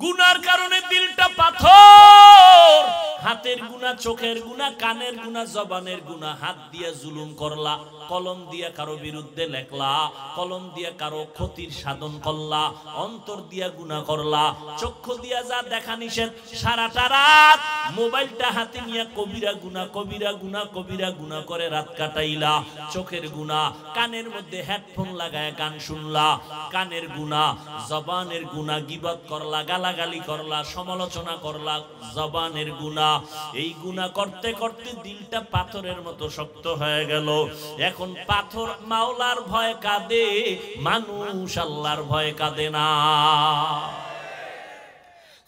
গুনার কারণে দিলটা পাথর। হাতের গুনাহ, চোখের গুনাহ, কানের গুনাহ, জবানের গুনাহ। হাত দিয়ে জুলুম করলা, কলম দিয়ে কারো বিরুদ্ধে লেখলা, কলম দিয়ে কারো ক্ষতির সাধন করলা, অন্তর দিয়া গুনাহ করলা, চক্ষু দিয়া যা দেখা নিষেধ, সারাটা রাত মোবাইলটা হাতে নিয়ে কবিরা গুনাহ, কবিরা গুনাহ, কবিরা গুনাহ করে রাত কাটাইলা। চোখের গুনাহ, কানের মধ্যে হেডফোন লাগায় গান শুনলা, কানের গুনাহ, জবানের গুনাহ, গীবত করলা, গালাগালি করলা, সমালোচনা করলা, জবানের গুনাহ। এই গুনাহ করতে করতে দিলটা পাথরের মতো শক্ত হয়ে গেল। এখন পাথর মাওলার ভয় কাঁদে, মানুষ আল্লাহর ভয় কাঁদে না।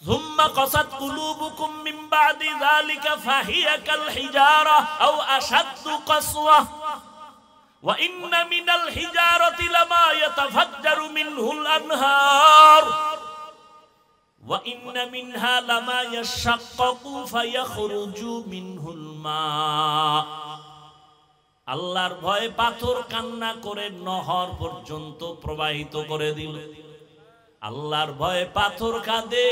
ثم قست قلوبكم من بعد ذلك فهي كالحجارة أو أشد قسوة وإن من الحجارة لما يتفجر منه الأنهار وإن منها لما يشقق فيخرج منه الماء। আল্লাহর ভয়ে পাথর কান্না করে নহর পর্যন্ত প্রবাহিত করে দিল। আল্লাহর ভয়ে পাথর কাঁদে।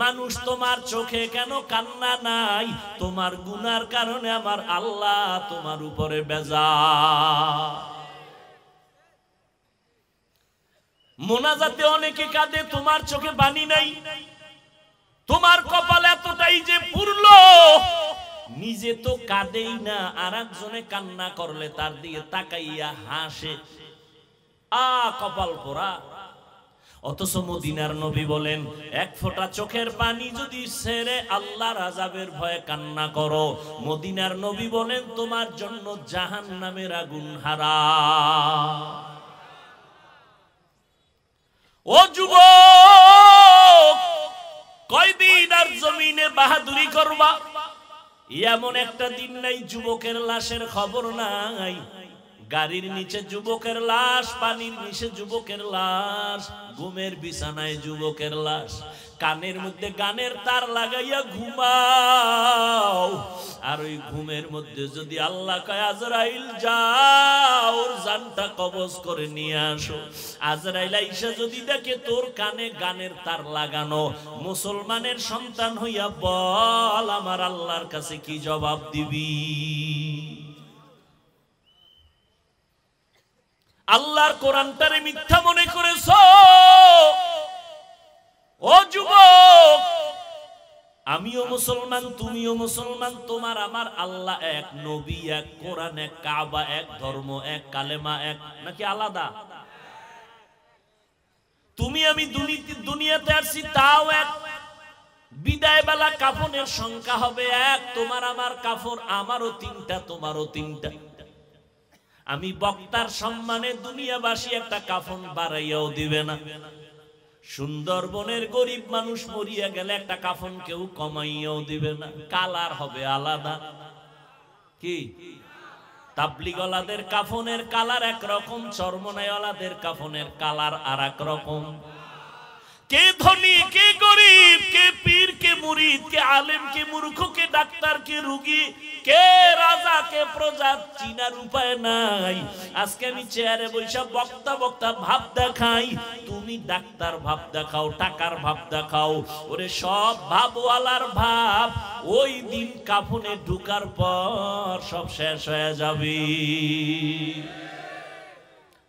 মানুষ তোমার চোখে কেন কান্না নাই? তোমার গুনার কারণে আমার আল্লাহ তোমার উপরে বেজার। মোনাজাতে অনেকে কাঁদে, তোমার চোখে পানি নাই। তোমার কপাল এতটাই যে পুরলো, নিজে তো কাঁদেই না, আর একজনে কান্না করলে তার দিকে তাকাইয়া হাসে, কপাল পোড়া। অথচ মদিনার নবী বলেন, এক ফোঁটা চোখের পানি যদি ছেড়ে আল্লাহর আযাবের ভয়ে কান্না করো, মদিনার নবী বলেন তোমার জন্য জাহান্নামের আগুন হারাম। ও যুবক, কয়দিন আর জমিনে বাহাদুরি করবা? এমন একটা দিন নাই যুবকের লাশের খবর নাই। গাড়ির নিচে যুবকের লাশ, পানির নিচে যুবকের লাশ, ঘুমের বিছানায় যুবকের লাশ। কানের মধ্যে গানের তার লাগাইয়া ঘুমাও, আর ওই ঘুমের মধ্যে যদি আল্লাহ কয় আজরাইল যাও ওর জানটা কবজ করে নিয়ে আসো, আজরাইল আইসা যদি দেখে তোর কানে গানের তার লাগানো, মুসলমানের সন্তান হইয়া বল আমার আল্লাহর কাছে কি জবাব দিবি? আল্লাহর কোরআনটারে মিথ্যা মনে করেছো? ও যুবক, আমিও মুসলমান, তুমিও মুসলমান, তোমার আমার আল্লাহ এক, নবী এক, কোরআন এক, কাবা এক, ধর্ম এক, কালেমা এক, নাকি আলাদা? তুমি আমি দুনিয়াতে আসছি তাও এক। বিদায় বেলা কাফনের সংখ্যা হবে এক, তোমার আমার কাফন আমারও তিনটা, তোমারও তিনটা। আমি বক্তার সম্মানে দুনিয়াবাসী একটা কাফন বাড়াইয়াও দিবে না। সুন্দরবনের গরিব মানুষ মরিয়া গেলে একটা কাফন কেউ কমাইয়াও দিবে না, কালার হবে আলাদা। কি তাবলিগওয়ালাদের কাফনের কালার একরকম, চরমনাইওয়ালাদের কাফনের কালার আর এক রকম। কে ধনী, কে গরিব, কে পীর, কে মুরিদ, কে আলেম, কে মূর্খ, কে ডাক্তার, কে রোগী, কে রাজা, কে প্রজা, চিনার উপায় নাই। আজকে আমি চেয়ারে বৈশা বক্তা ভাব দেখাই, তুমি ডাক্তার ভাব দেখাও, টাকার ভাব দেখাও, ওরে সব ভাবওয়ালার ভাব ওই দিন কাফনে ঢুকার পর সব শেষ হয়ে যাবে।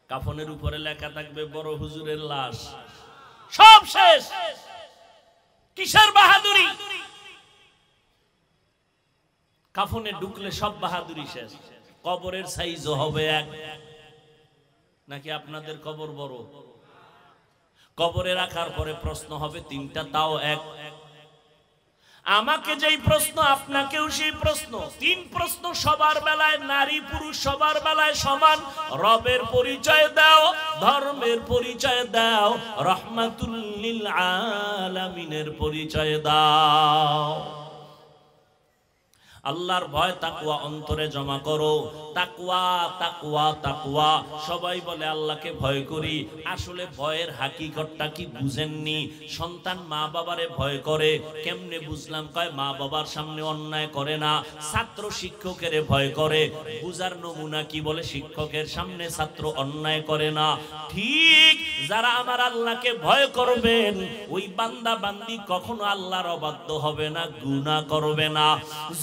কাফনের উপরে লেখা থাকবে বড় হুজুরের লাশ, সব শেষ। কিসের বাহাদুরি? কাফনে ঢুকলে সব বাহাদুরি শেষ। কবরের সাইজও হবে এক, নাকি আপনাদের কবর বড়? কবরে রাখার পরে প্রশ্ন হবে তিনটা, তাও এক। আমাকে যেই প্রশ্ন আপনাকেও সেই প্রশ্ন, তিন প্রশ্ন সবার বেলায়, নারী পুরুষ সবার বেলায় সমান। রবের পরিচয় দাও, ধর্মের পরিচয় দাও, রহমাতুল লিল আলামিনের পরিচয় দাও। আল্লাহর ভয় তাকওয়া অন্তরে জমা করো। তাকওয়া তাকওয়া তাকওয়া, সবাই বলে আল্লাহকে ভয় করি, আসলে ভয়ের হাকিকতটা কি বুঝেননি। সন্তান মা বাবারে ভয় করে, কেমনে বুঝলাম? কয় মা বাবার সামনে অন্যায় করে না। ছাত্র শিক্ষকের ভয় করে, বুঝার নমুনা কি? বলে শিক্ষকের সামনে ছাত্র অন্যায় করে না। ঠিক যারা আমার আল্লাহকে ভয় করবেন, ওই বান্দা বান্দি কখনো আল্লাহর অবাধ্য হবে না, গুনাহ করবে না।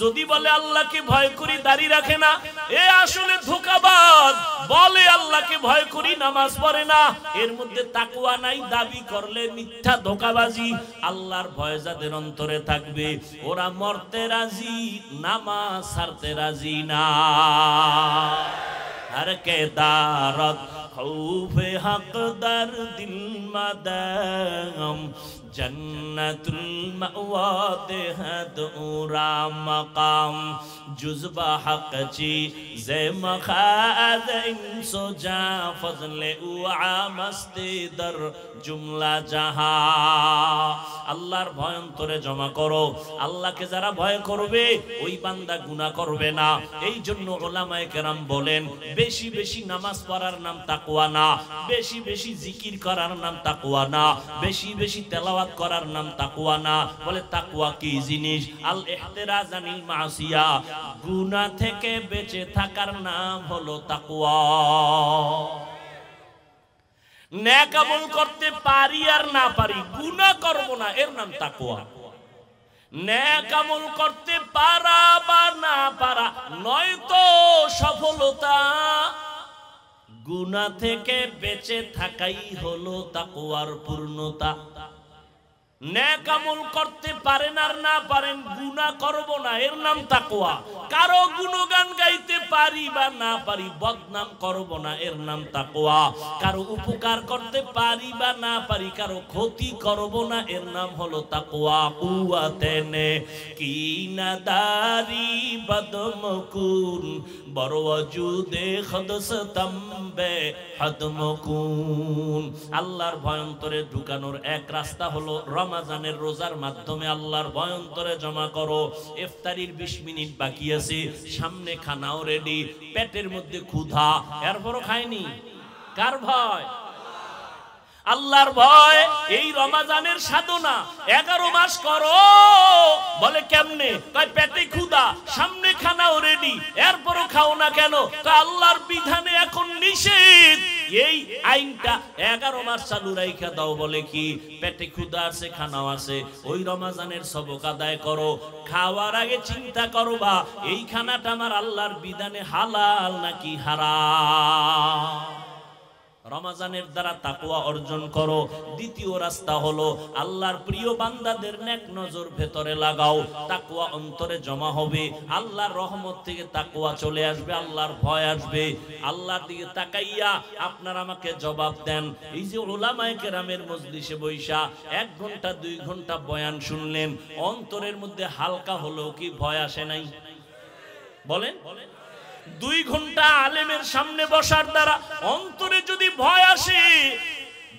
যদি বলে আল্লাহকে ভয় করি, দাড়ি রাখে না, এ আসলে ধোঁকাবাজ। বলে আল্লাহকে ভয় করি, নামাজ পড়ে না, এর মধ্যে তাকওয়া নাই, দাবি করলে মিথ্যা, ধোঁকাবাজি। আল্লাহর ভয় যাদের অন্তরে থাকবে, ওরা মরতে রাজি, নামাজ ছাড়তে রাজি না। हर के दारत खौफे हक दर दिल मदम जन्नतुल मअवा देहद उरा मकाम जुज़बा हक ची ज़े मखाद इंसो जा फज़ले उआ मस्ती दर जुमला जहां। আল্লাহর ভয় অন্তরে জমা করো। আল্লাহকে যারা ভয় করবে, ওই বান্দা গুনাহ করবে না। এই জন্য উলামায়ে কেরাম বলেন, বেশি বেশি নামাজ পড়ার নাম তাকওয়া না, বেশি বেশি জিকির করার নাম তাকওয়া না, বেশি বেশি তেলাওয়াত করার নাম তাকওয়া না। বলে তাকওয়া কি জিনিস? আল ইহতিরাজ আনিল মাসিয়া, গুনাহ থেকে বেঁচে থাকার নাম হলো তাকওয়া। নেক আমল করতে পারি আর না পারি, গুনাহ করব না, এর নাম তাকওয়া। নেক আমল করতে পারা বা না পারা নয়তো সফলতা, গুনাহ থেকে বেঁচে থাকাই হলো তাকওয়ার পূর্ণতা। নেক আমল করতে পারেন আর না পারেন, গুনাহ করব না, এর নাম তাকওয়া। কারো গুণগান গাইতে পারি বা না পারি, বদনাম করব না, এর নাম তাকওয়া। কারো উপকার করতে পারি বা না পারি, কারো ক্ষতি করব না, এর নাম হলো তাকওয়া। কুওয়াতেনে কিনাদারি বদমকুন বরওয়াজুদে খদসতম্বে হদমকুন। আল্লাহর ভয় অন্তরে ঢুকানোর এক রাস্তা হলো রমজানের রোজার মাধ্যমে আল্লাহর ভয় অন্তরে জমা করো। ইফতারির 20 মিনিট বাকি আছে, সামনে খানাও রেডি, পেটের মধ্যে ক্ষুধা, এরপরও খায়নি। কার ভয়? আল্লাহর ভয়। এই রমজানের সাধনা 11 মাস করো। বলে কেমনে? কয় পেটে ক্ষুধা, সামনে খানাও রেডি, এরপরও খাও না কেন? কয় আল্লাহর বিধানে এখন নিষেধ, এই আইনটা 11 মাস চালু রাইখা দাও। বলে কি? পেটে ক্ষুধা আছে, খানাও আছে, ওই রমজানের সবক আদায় করো। খাওয়ার আগে চিন্তা করবা, এই খানাটা আমার আল্লাহর বিধানে হালাল নাকি হারাম। রমজানের দ্বারা তাকওয়া অর্জন করো। দ্বিতীয় রাস্তা হলো আল্লাহর প্রিয় বান্দাদের নেক নজর ভেতরে লাগাও, তাকওয়া অন্তরে জমা হবে। আল্লাহর রহমত থেকে তাকওয়া চলে আসবে, আল্লাহর ভয় আসবে। আল্লাহর দিকে তাকাইয়া আপনারা আমাকে জবাব দেন। এই যে উলামায়ে কেরামের মজলিসে বৈশা 1 ঘন্টা 2 ঘন্টা বয়ান শুনলেন, অন্তরের মধ্যে হালকা হলো কি ভয় আসে নাই? বলেন। 2 ঘন্টা আলেমের সামনে বসার দ্বারা অন্তরে যদি ভয় আসে,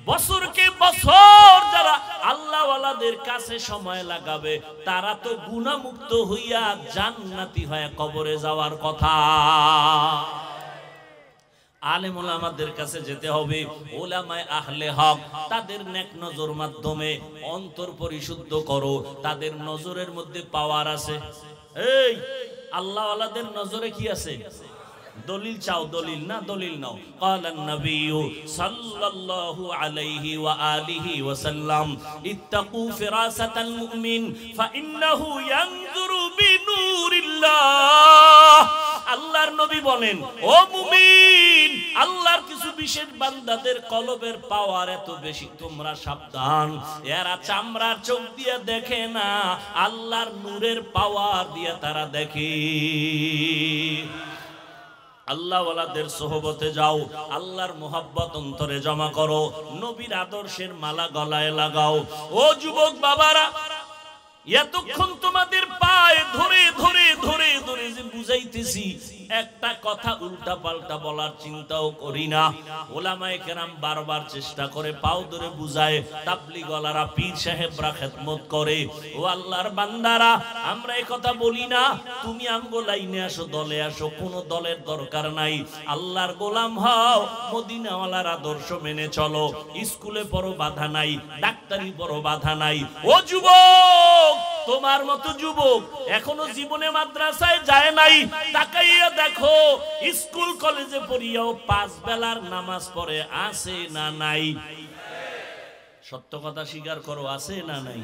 বছরকে বছর যারা আল্লাহওয়ালাদের কাছে সময় লাগাবে, তারা তো গুনাহমুক্ত হইয়া জান্নাতি হয়ে কবরে যাওয়ার কথা। আলেম ওলামাদের কাছে যেতে হবে, ওলামায়ে আহলে হক, তাদের নেক নজর মাধ্যমে অন্তর পরিশুদ্ধ করো। তাদের নজরের মধ্যে পাওয়ার আছে। এই আল্লাহওয়ালাদের নজরে কি আছে? দলিল চাও, দলিল না, দলিল নাও। ক্বালান নবিয়্যু সাল্লাল্লাহু আলাইহি ওয়া আলিহি ওয়া সাল্লাম ইত্তাকু ফিরাসাতাল মুমিন ফাইন্নাহু ইয়ানজুরু বিনুরিল্লাহ। আল্লাহর নবী বলেন, ও মুমিন, আল্লাহর কিছু বিশেষ বান্দাদের কলবের পাওয়ার এত বেশি, তোমরা সাবধান। এরা চামড়ার চোখ দিয়ে দেখে না, আল্লাহর নূরের পাওয়ার দিয়ে তারা দেখে। আল্লাহওয়ালাদের সোহবতে যাও, আল্লাহর মোহাব্বত অন্তরে জমা করো, নবীর আদর্শের মালা গলায় লাগাও। ও যুবক বাবারা, এতক্ষণ তোমাদের পায়ে ধরে ধরে ধরে ধরে যে বুঝাইতেছি, একটা কথা উল্টা পাল্টা বলার চিন্তাও করি না। ওলামায়ে কেরাম বারবার চেষ্টা করে, পাও ধরে বুঝায়, তাবলীগওয়ালারা পীর সাহেবরা খেদমত করে। ও আল্লাহর বান্দারা, আমরা এই কথা বলি না তুমি আমগো লাইনে আসো, দলে আসো, কোনো দলের দরকার নাই। আল্লাহর গোলাম হও, মদিনাওয়ালার আদর্শ মেনে চলো, স্কুলে পড়ো বাধা নাই, ডাক্তারি পড়ো বাধা নাই। ও যুবক, তোমার মতো যুবক এখনো জীবনে মাদ্রাসায় যায় নাই, তাকাইয়া দেখো স্কুল কলেজে পড়িয়াও 5 বেলার নামাজ পড়ে আছে না নাই? সত্য কথা স্বীকার করো, আছে না নাই?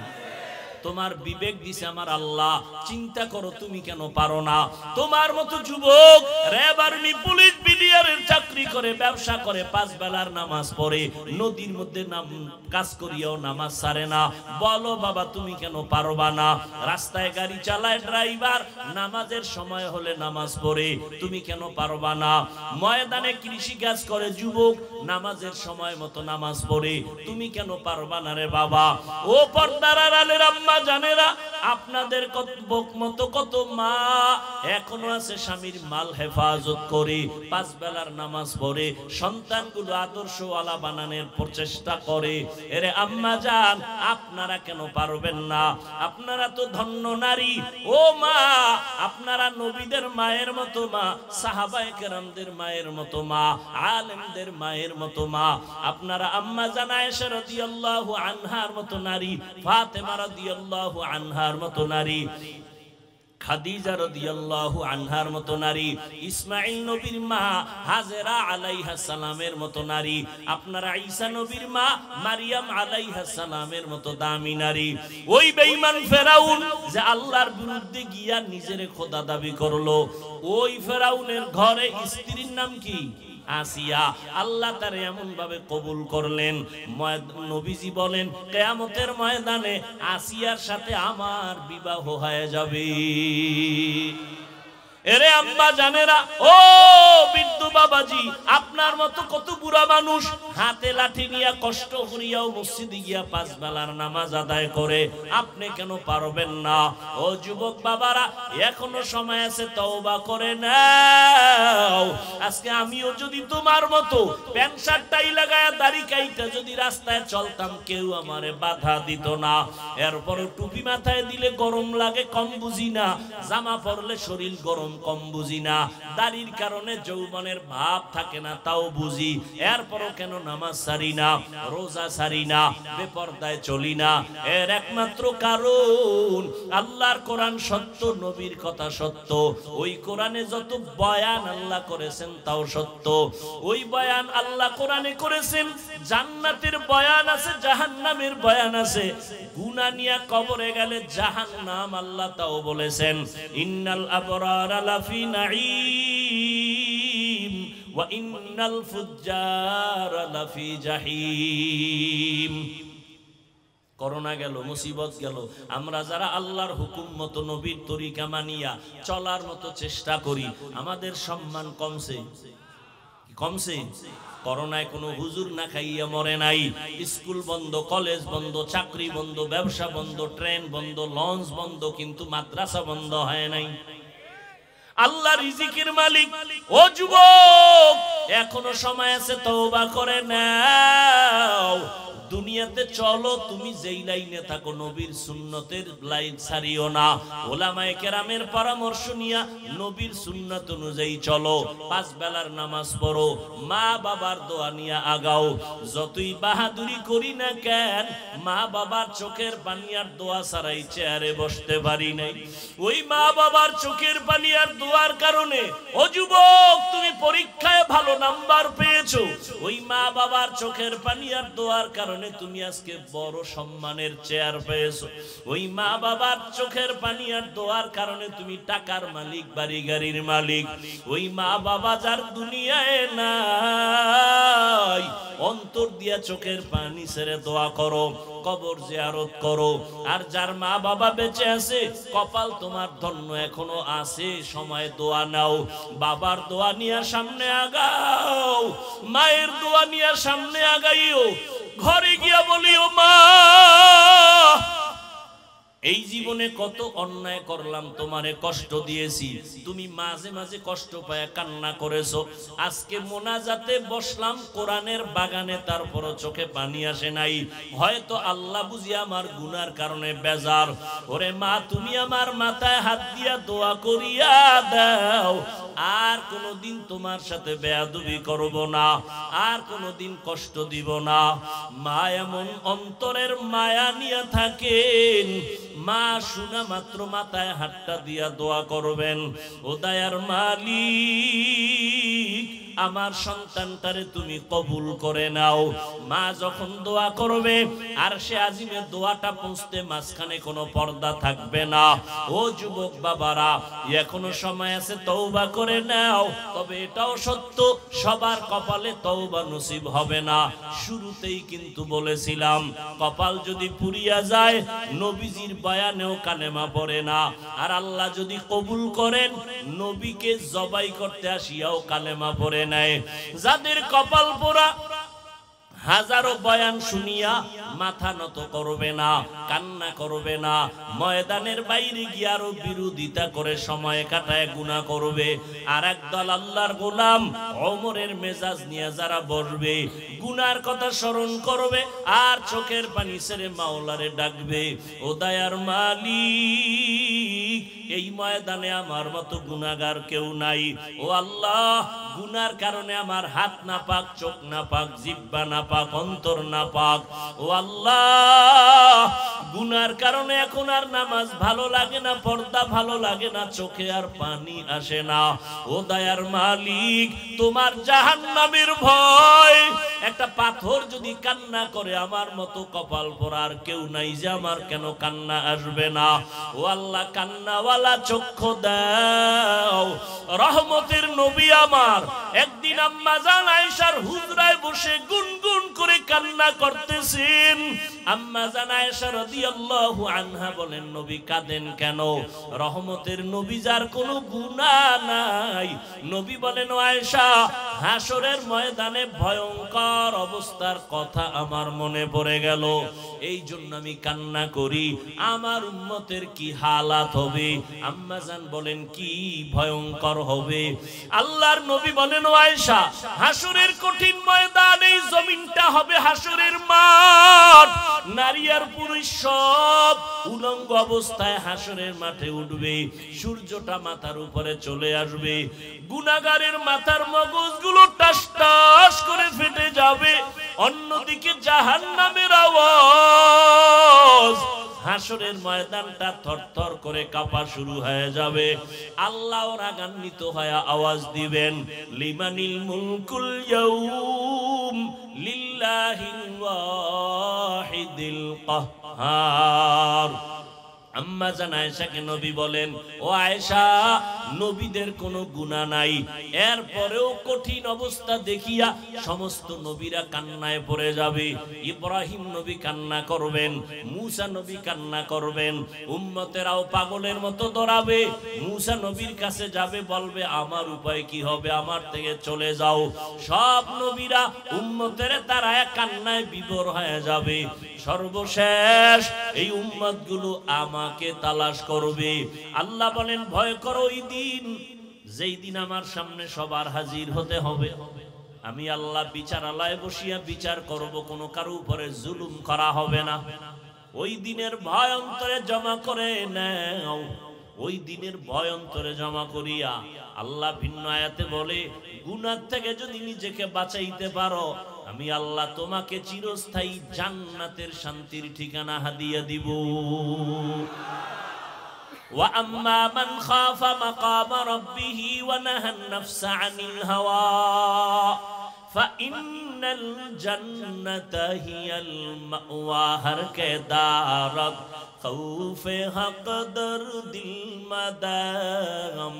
তোমার বিবেক দিছে আমার আল্লাহ, চিন্তা করো তুমি কেন পারো না? তোমার মতো যুবক র্যাব, আর্মি, পুলিশ, বিডিআরের চাকরি করে, ব্যবসা করে, 5 বেলার নামাজ পড়ে, নদীর মধ্যে কাজ করিয়াও নামাজ ছাড়ে না। বলো বাবা তুমি কেন পারবা না? রাস্তায় গাড়ি চালায় ড্রাইভার, নামাজের সময় হলে নামাজ পড়ে, তুমি কেন পারবা না? ময়দানে কৃষি কাজ করে যুবক, নামাজের সময় মতো নামাজ পড়ে, তুমি কেন পারবা না রে বাবা? ও পর্দার আড়ালের আম্মা জানেরা, আপনাদের মতো কত মা এখনো আছে স্বামীর মাল হেফাজত করে, 5 বেলার নামাজ পড়ে, সন্তানগুলো আদর্শওয়ালা বানানোর প্রচেষ্টা করে। এরে আম্মা জান, আপনারা কেন পারবেন না? আপনারা তো ধন্য নারী। ও মা, আপনারা নবীদের মায়ের মতো মা, সাহাবায়ে কেরামদের মায়ের মতো মা, আলেমদের মায়ের মতো মা। আপনারা আম্মা জান আয়েশা রাদিয়াল্লাহু আনহার মতো নারী, ফাতেমা রাদিয়াল্লাহু আনহার মতো নারী, খাদিজা রাদিয়াল্লাহু আনহার মতো নারী, ইসমাঈল নবীর মা হাজেরা আলাইহিস সালামের মতো নারী, আপনারা ঈসা নবীর মা মারিয়াম আলাইহিস সালামের মতো দামি নারী। ওই বেঈমান ফেরাউন যে আল্লাহর বিরুদ্ধে গিয়া নিজের খোদা দাবি করলো, ওই ফেরাউনের ঘরে স্ত্রীর নাম কি? আসিয়া। আল্লাহ তার এমন ভাবে কবুল করলেন, নবীজি বলেন কিয়ামতের ময়দানে আসিয়ার সাথে আমার বিবাহ হয়ে যাবে। এরে আম্মা জানেরা, ও বৃদ্ধ বাবাজি, আপনার মতো কত বুড়া মানুষ হাতে লাঠি নিয়ে কষ্ট করিয়াও মসজিদে গিয়া 5 বেলার নামাজ আদায় করে, আপনি কেন পারবেন না? ও যুবক বাবারা, এখনো সময় আছে, তওবা করে নাও। আজকে আমিও যদি তোমার মতো প্যান্ট শার্ট টাই লাগায়া দাড়ি কাইটা যদি রাস্তায় চলতাম, কেউ আমারে বাধা দিত না। এরপরও টুপি মাথায় দিলে গরম লাগে, কম বুঝি না, জামা পরলে শরীর গরম, কম বুঝি না, দাড়ির কারণে যৌবনের ভাব থাকে না, তাও বুঝি। এরপরও কেন নামাজ ছাড়ি না, রোজা ছাড়ি না, বেপরদায় চলি না? এর একমাত্র কারণ আল্লাহর কোরআন সত্য, নবীর কথা সত্য। ওই কোরআনে যত বয়ান আল্লাহ করেছেন তাও সত্য। ওই বয়ান আল্লাহ কোরআনে করেছেন, জান্নাতের বয়ান আছে, জাহান্নামের বয়ান আছে। গুনাহ নিয়ে কবরে গেলে জাহান্নাম আল্লাহ তাও বলেছেন, ইন্নাল আবরারা লাফি নাঈম ওয়া ইন্নাল ফুজ্জারা লাফি জাহিম। করোনা গেল, মুসিবত গেল, আমরা যারা আল্লাহর হুকুম মতো নবীর তরিকা মানিয়া চলার মতো চেষ্টা করি, আমাদের সম্মান কমছে? কমছে? করোনায় কোনো হুজুর না খাইয়া মরে নাই। স্কুল বন্ধ, কলেজ বন্ধ, চাকরি বন্ধ, ব্যবসা বন্ধ, ট্রেন বন্ধ, লঞ্চ বন্ধ, কিন্তু মাদ্রাসা বন্ধ হয় নাই। আল্লাহ রিজিকের মালিক। ও যুবক, এখনো সময় আছে, তওবা করে নাও। দুনিয়াতে চলো, তুমি যেই লাইনে থাকো, নবীর সুন্নতের লাইন ছাড়িও না। ওলামায়ে কেরামের পরামর্শ নিয়া নবীর সুন্নাত অনুযায়ী চলো, 5 বেলার নামাজ পড়ো, মা বাবার দোয়া নিয়া আগাও। যতই বাহাদুরি করি না কেন, মা বাবার চোখের পানি আর দোয়া ছাড়াই চেয়ারে বসতে পারি নাই। ওই মা বাবার চোখের পানি আর দোয়ার কারণে, ও যুবক, তুমি পরীক্ষায় ভালো নাম্বার পেয়েছো। ওই মা বাবার চোখের পানি আর দোয়ার কারণে তুমি আজকে বড় সম্মানের চেয়ার পেয়েছো। ওই মা বাবার চোখের পানি আর দোয়ার কারণে তুমি টাকার মালিক, বাড়ি গাড়ির মালিক। ওই মা বাবা যার দুনিয়ায় নাই, অন্তর দিয়া চোখের পানি ছেড়ে দোয়া করো, কবর জিয়ারত করো। আর যার মা বাবা বেঁচে আছে, কপাল তোমার ধন্য, এখনো আছে সময়, দোয়া নাও। বাবার দোয়া নিয়ে সামনে আগাও, মায়ের দোয়া নিয়ে সামনে আগাইও। ঘরে গিয়া বলিও, মা এই জীবনে কত অন্যায় করলাম, তোমারে কষ্ট দিয়েছি, তুমি মাঝে মাঝে কষ্ট পায় কান্না করেছো। আজকে মোনাজাতে বসলাম কোরআনের বাগানে, তারপরও চোখে পানি আসে নাই। হয়তো আল্লাহ বুঝি আমার গুনার কারণে বেজার। ওরে মা, তুমি আমার মাথায় হাত দিয়া দোয়া করিয়া দাও, আর কোনোদিন তোমার সাথে বেয়াদবি করব না, আর কোনোদিন কষ্ট দিব না। মা এমন অন্তরের মায়া নিয়ে থাকেন, মা শোনা মাত্র মাথায় হাতটা দিয়া দোয়া করবেন, ও দয়ার মালিক আমার সন্তানটারে তুমি কবুল করে নাও। মা যখন দোয়া করবে আর সে আজিমে দোয়াটা পৌঁছতে মাঝখানে কোনো পর্দা থাকবে না। ও যুবক বাবারা, এখনো সময় আছে, তওবা করে নাও। তবে এটাও সত্য, সবার কপালে তওবা নসিব হবে না। শুরুতেই কিন্তু বলেছিলাম, কপাল যদি পুড়িয়া যায় নবীজির বয়ানেও কালেমা পড়ে না, আর আল্লাহ যদি কবুল করেন নবীকে জবাই করতে আসিয়াও কালেমা পড়ে নাই। যাদের কপাল পোড়া হাজারো বয়ান শুনিয়া মাথা নত করবে না, কান্না করবে না, ময়দানের বাইরে গিয়ে আরো বিরোধিতা করে সময় কাটায় গুনাহ করবে। আর একদল আল্লাহর গোলাম ওমরের মেজাজ নিয়ে যারা বসবে, গুনার কথা স্মরণ করবে আর চোখের পানি ছেড়ে মাওলারে ডাকবে, ও দয়ার মালিক এই ময়দানে আমার মতো গুনাহগার কেউ নাই। ও আল্লাহ, গুনার কারণে আমার হাত না পাক, চোখ না পাক, জিহ্বা না পাক, অন্তর না পাক। ও আল্লাহ, গুনার কারণে এখন আর নামাজ ভালো লাগে না, পর্দা ভালো লাগে না, চোখে আর পানি আসে না। ও দয়ার মালিক, তোমার জাহান্নামের ভয়, একটা পাথর যদি কান্না করে আমার মতো কপাল পোড়ার কেউ নাই যে আমার কেন কান্না আসবে না। ও আল্লাহ, কান্নাওয়ালা চক্ষু দাও। রহমতের নবী আমার একদিন আম্মা জান আয়েশার হুজরায় বসে গুনগুন করে কান্না করতেছেন। আম্মা জান আয়েশা রাদিয়াল্লাহু আনহা বলেন, নবী কাঁদেন কেন? রহমতের নবী যার কোনো গুনাহ নাই। নবী বলেন, ও আয়েশা, হাসরের ময়দানে ভয়ঙ্কর অবস্থার কথা আমার মনে পড়ে গেল, এই জন্য আমি কান্না করি। আমার উম্মতের কি হালাত হবে? আম্মা জান বলেন, কি ভয়ঙ্কর হবে? আল্লাহর নবী বলেন, ও আয়েশা, হাসরের কঠিন ময়দান, এই জমিনটা হবে হাসরের মাঠ। নারী আর পুরুষ সব উলঙ্গ অবস্থায় হাসরের মাঠে উঠবে, সূর্যটা মাথার উপরে চলে আসবে, গুনাহগারের মাথার মগজগুলো টাস টাস করে ফেটে যাবে। অন্যদিকে জাহান্নামের আওয়াজ, হাসরের ময়দানটা থরথর করে কাঁপা শুরু হয়ে যাবে। আল্লাহ রাগান্বিত হয়ে আওয়াজ দিবেন, লিমানিল মুলকুল ইয়াউম লিল্লাহিল ওয়াহিদিল কাহ্হার। আম্মা জান আয়েশাকে নবী বলেন, ও আয়েশা, নবীদের কোনো গুনাহ নাই, এরপরেও কঠিন অবস্থা দেখিয়া সমস্ত নবীরা কান্নায় পড়ে যাবে। ইব্রাহিম নবী কান্না করবেন, মূসা নবী কান্না করবেন, উম্মতেরাও পাগলের মতো দৌড়াবে। মূসা নবীর কাছে যাবে, বলবে আমার উপায় কি হবে, আমার থেকে চলে যাও। সব নবীরা উম্মতের তারা কান্নায় বিভোর হয়ে যাবে। সর্বশেষ এই উম্মতগুলো আমাকে তালাশ করবে। আল্লাহ বলেন, ভয় করো ওই দিন, যেই দিন আমার সামনে সবার হাজির হতে হবে। আমি আল্লাহ বিচারালয়ে বসিয়া বিচার করব, কোনো কারো উপরে জুলুম করা হবে না। ওই দিনের ভয় অন্তরে জমা করে নাও। ওই দিনের ভয় অন্তরে জমা করিয়া আল্লাহ ভিন্ন আয়াতে বলে, গুনাহ থেকে যদি নিজেকে বাঁচাইতে পারো, আমি আল্লাহ তোমাকে চিরস্থায়ী জান্নাতের শান্তির ঠিকানা হাদিয়া দিব। ওয়া আম্মা মান খাফা মাকাম রাব্বিহি ওয়া নাহান নাফসা আনিল হাওয়া ফাইন্নাল জান্নাতা হিয়াল মাওয়া। হর কে দারত খৌফে হক দরদিল মাদাম,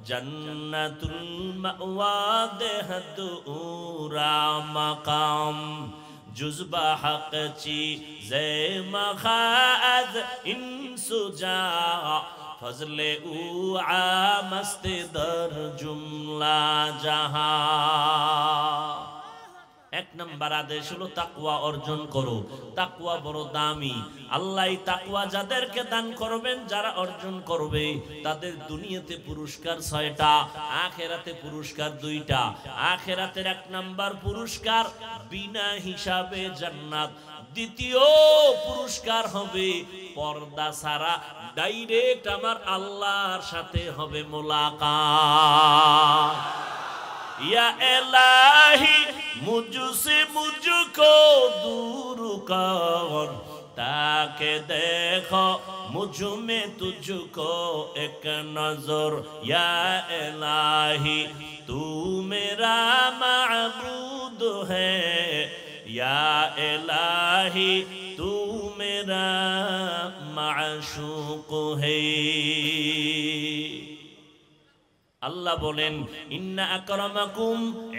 জন্নতুল মাওয়া দেহদ উরা মাকাম। জুজবা হক চি জে মখাদ ইনসুজা, ফজলে উ আমস্তে দর জুমলা জাহা। এক নাম্বার আদেশ হলো তাকওয়া অর্জন করো। তাকওয়া বড় দামি। আল্লাহ তাকওয়া যাদেরকে দান করবেন, যারা অর্জন করবে, তাদের দুনিয়াতে পুরস্কার 6টা, আখিরাতে পুরস্কার 2টা। আখিরাতের এক নাম্বার পুরস্কার বিনা হিসাবে জান্নাত। দ্বিতীয় পুরস্কার হবে পর্দা ছাড়া ডাইরেক্ট আমার আল্লাহর সাথে হবে মোলাকাত। या इलाही मुझसे मुझको दूर कर, ताके देखो मुझ में तुझको एक नजर। या इलाही तू मेरा माबूद है, या इलाही तू मेरा माशूक है। আল্লাহ বলেন ইন্না আকরামাকুম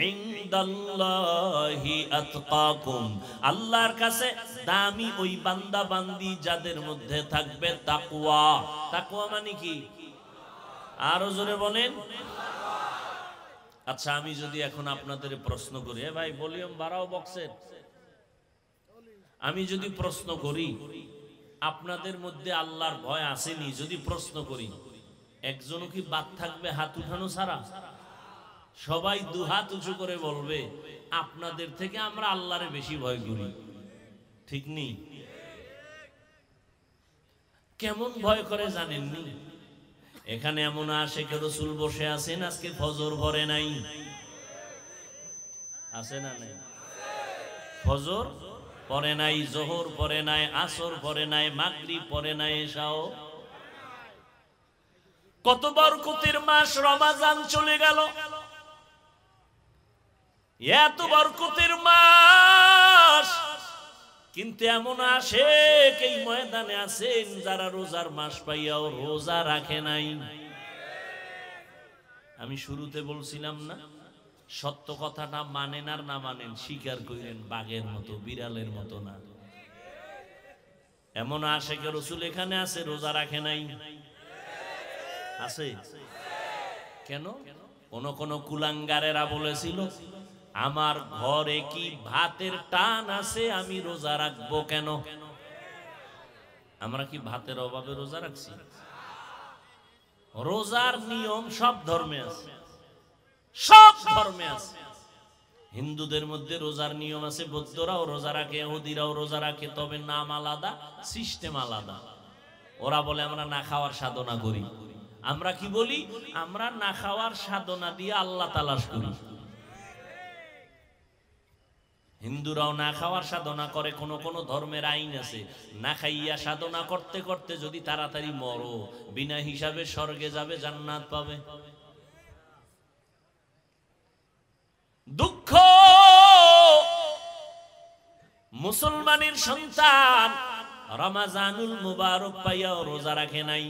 ইনদাল্লাহি আতকাকুম, আল্লাহর কাছে দামি ওই বান্দা বান্দি যাদের মধ্যে থাকবে তাকওয়া। তাকওয়া মানে কি? আরো জোরে বলেন। আচ্ছা, আমি যদি এখন আপনাদের প্রশ্ন করি, ভাই ভলিউম বাড়াও বক্সের, আমি যদি প্রশ্ন করি আপনাদের মধ্যে আল্লাহর ভয় আসেনি, যদি প্রশ্ন করি, একজনও কি বাদ থাকবে হাত উঠানো ছাড়া? সবাই দুহাত উঁচু করে বলবে আপনাদের থেকে আমরা আল্লাহরে বেশি ভয় করি। ঠিক নেই? কেমন ভয় করে জানেননি? এখানে এমন আশিকে রাসূল বসে আছেন, আজকে ফজর পড়ে নাই, আছে না নাই? ফজর পড়ে নাই, যোহর পড়ে নাই, আসর পড়ে নাই, মাগরিব পড়ে নাই, এশাও। কত বরকতের মাস রমজান চলে গেল, এত বরকতের মাস, কিন্তু এমন আশিক এই ময়দানে আছেন যারা রোজার মাস পাইয়াও রোজা রাখে নাই। আমি শুরুতে বলছিলাম না, সত্য কথাটা মানেন আর না মানেন স্বীকার করেন, বাঘের মতো বিড়ালের মতো না। এমন আশিকে রাসূল এখানে আছে রোজা রাখে নাই, আছে কেন? কোন কুলাঙ্গারেরা বলেছিল আমার ঘরে কি ভাতের টান আছে, আমি রোজা রাখবো কেন? আমরা কি ভাতের অভাবে রোজা রাখছি? রোজার নিয়ম সব ধর্মে আছে, সব ধর্মে আছে। হিন্দুদের মধ্যে রোজার নিয়ম আছে, বৌদ্ধরাও রোজা রাখে, ইহুদিরাও রোজা রাখে, তবে নাম আলাদা, সিস্টেম আলাদা। ওরা বলে আমরা না খাওয়ার সাধনা করি, আমরা কি বলি? আমরা না খাওয়ার সাধনা দিয়ে আল্লাহ তালাশ করি। হিন্দুরাও না খাওয়ার সাধনা করে, কোন ধর্মের আইন আছে না খাইয়া সাধনা করতে করতে যদি তাড়াতাড়ি মরো, বিনা হিসাবে স্বর্গে যাবে, জান্নাত পাবে। দুঃখ, মুসলমানের সন্তান রমজানুল মুবারক পাইয়াও রোজা রাখে নাই।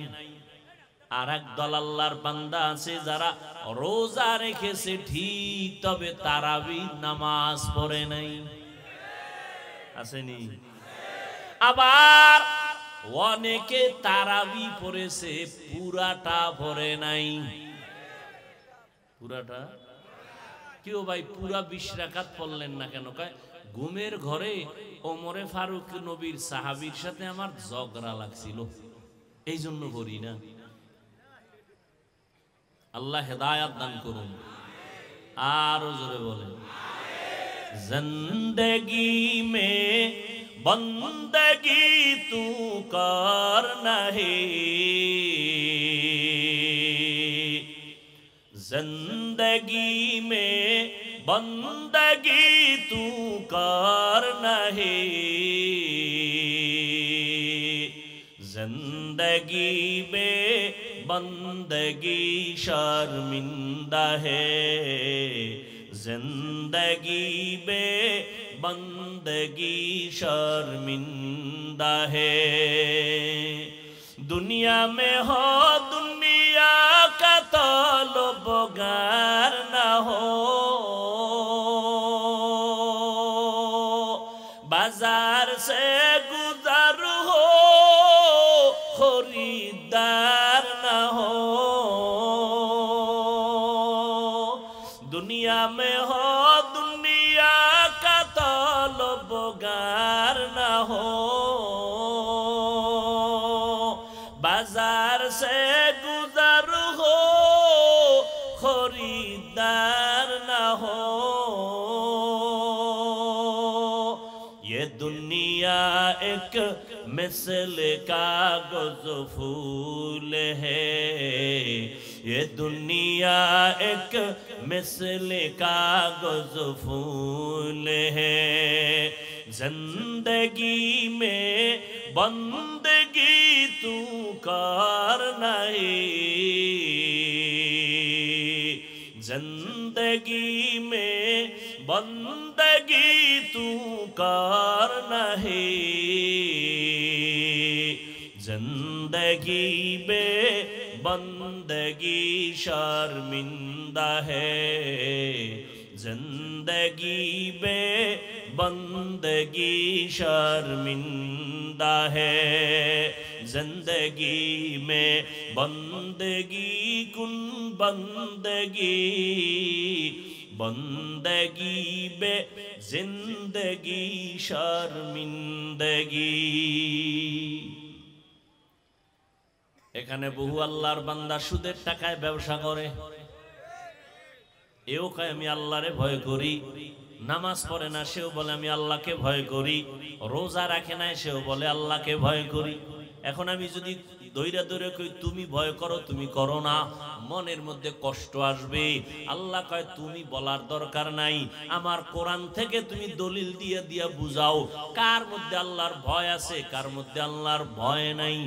আর এক দল আল্লাহর বান্দা আছে যারা রোজা রেখেছে ঠিক, তবে তারাবির নামাজ পড়ে নাই, আসেনি? আবার অনেকে তারাবি পড়েছে পুরাটা পড়ে নাই। পুরাটা কেউ ভাই পুরা 20 রাকাত পড়লেন না কেন? কয় ঘুমের ঘরে ওমরে ফারুক নবীর সাহাবীর সাথে আমার ঝগড়া লাগছিল, এই জন্য পড়ি না। আল্লাহ হেদায়াত দান করুন। আরো জোরে বলেন জিন্দেগি মে বন্দগি তু কর নাহি, जिंदगी में बंदगी तू कर नहीं, जिंदगी में बंदगी शर्मिंदा है, जिंदगी में बंदगी शर्मिंदा है। दुनिया में हो दुनिया का तलबगार न हो, बाजार से गुजर हो खरीदार न हो। दुनिया में हो दुनिया का बाजार से गुजर हो खरीदार न हो ये दुनिया एक मिसल कागज फूल है ये दुनिया एक मिसल कागज फूल है जिंदगी में बंदगी तू कर नहीं जिंदगी में बंदगी तू कर नहीं जिंदगी में बंदगी शर्मिंदा है जिंदगी में बंदगी शर्मिंदा है जिंदगी में बंदगी कुन बंदगी बंदगी बे जिंदगी शर्मिंदगी এখানে বহু আল্লাহর বান্দা সুদের টাকায় ব্যবসা করে এও কয় আমি আল্লাহরে ভয় করি নামাজ পড়ে না সেও বলে আমি আল্লাহকে ভয় করি রোজা রাখে না সেও বলে আল্লাহকে ভয় করি এখন আমি যদি দইরা দইরা কই তুমি ভয় করো তুমি করো না মনের মধ্যে কষ্ট আসবে আল্লাহ কয় তুমি বলার দরকার নাই আমার কোরআন থেকে তুমি দলিল দিয়ে দিয়া বুঝাও কার মধ্যে আল্লাহর ভয় আছে কার মধ্যে আল্লাহর ভয় নাই